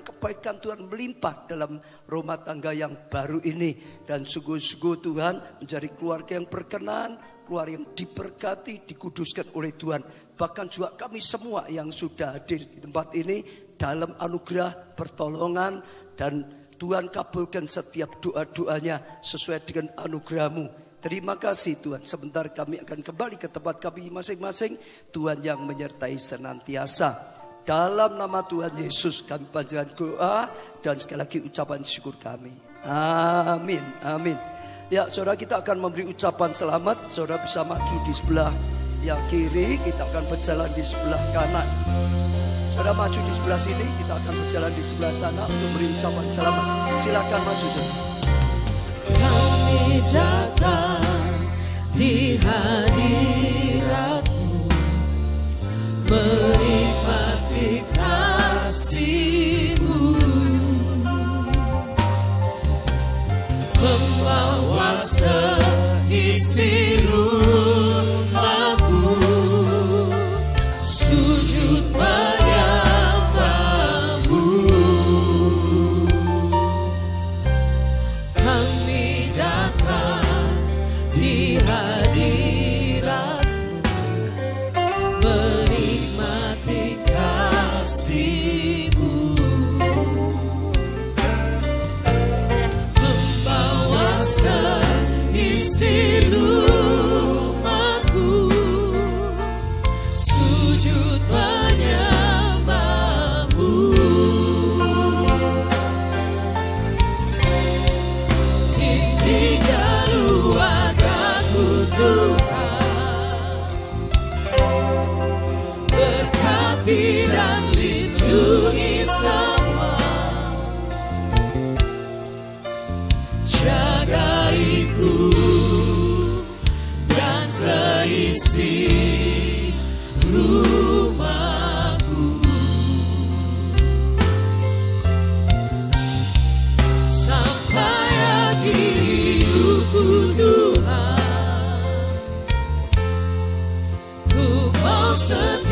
kebaikan Tuhan melimpah dalam rumah tangga yang baru ini. Dan sungguh-sungguh Tuhan menjadi keluarga yang berkenan, keluarga yang diberkati, dikuduskan oleh Tuhan. Bahkan juga kami semua yang sudah hadir di tempat ini dalam anugerah pertolongan. Dan Tuhan kabulkan setiap doa-doanya sesuai dengan anugerah-Mu. Terima kasih Tuhan. Sebentar kami akan kembali ke tempat kami masing-masing. Tuhan yang menyertai senantiasa. Dalam nama Tuhan Yesus kami panjatkan doa dan sekali lagi ucapan syukur kami. Amin. Amin. Ya, saudara, kita akan memberi ucapan selamat. Saudara bisa maju di sebelah yang kiri, kita akan berjalan di sebelah kanan. Saudara maju di sebelah sini, kita akan berjalan di sebelah sana untuk memberi ucapan selamat. Silakan maju, saudara. Kami datang di hadirat-Mu, menikmati kasih-Mu, membawa seisi rumahku, sujud menyembah-Mu. Kami datang di hadirat-Mu, menikmati kasih-Mu, membawa seisi rumahku, sujud menyembah-Mu. Ini keluarga-Ku Tuhan, berkati dan lindungi semua, jagai-Ku dan seisi rumahku, sampai akhir hidupku Tuhan, Ku mau setia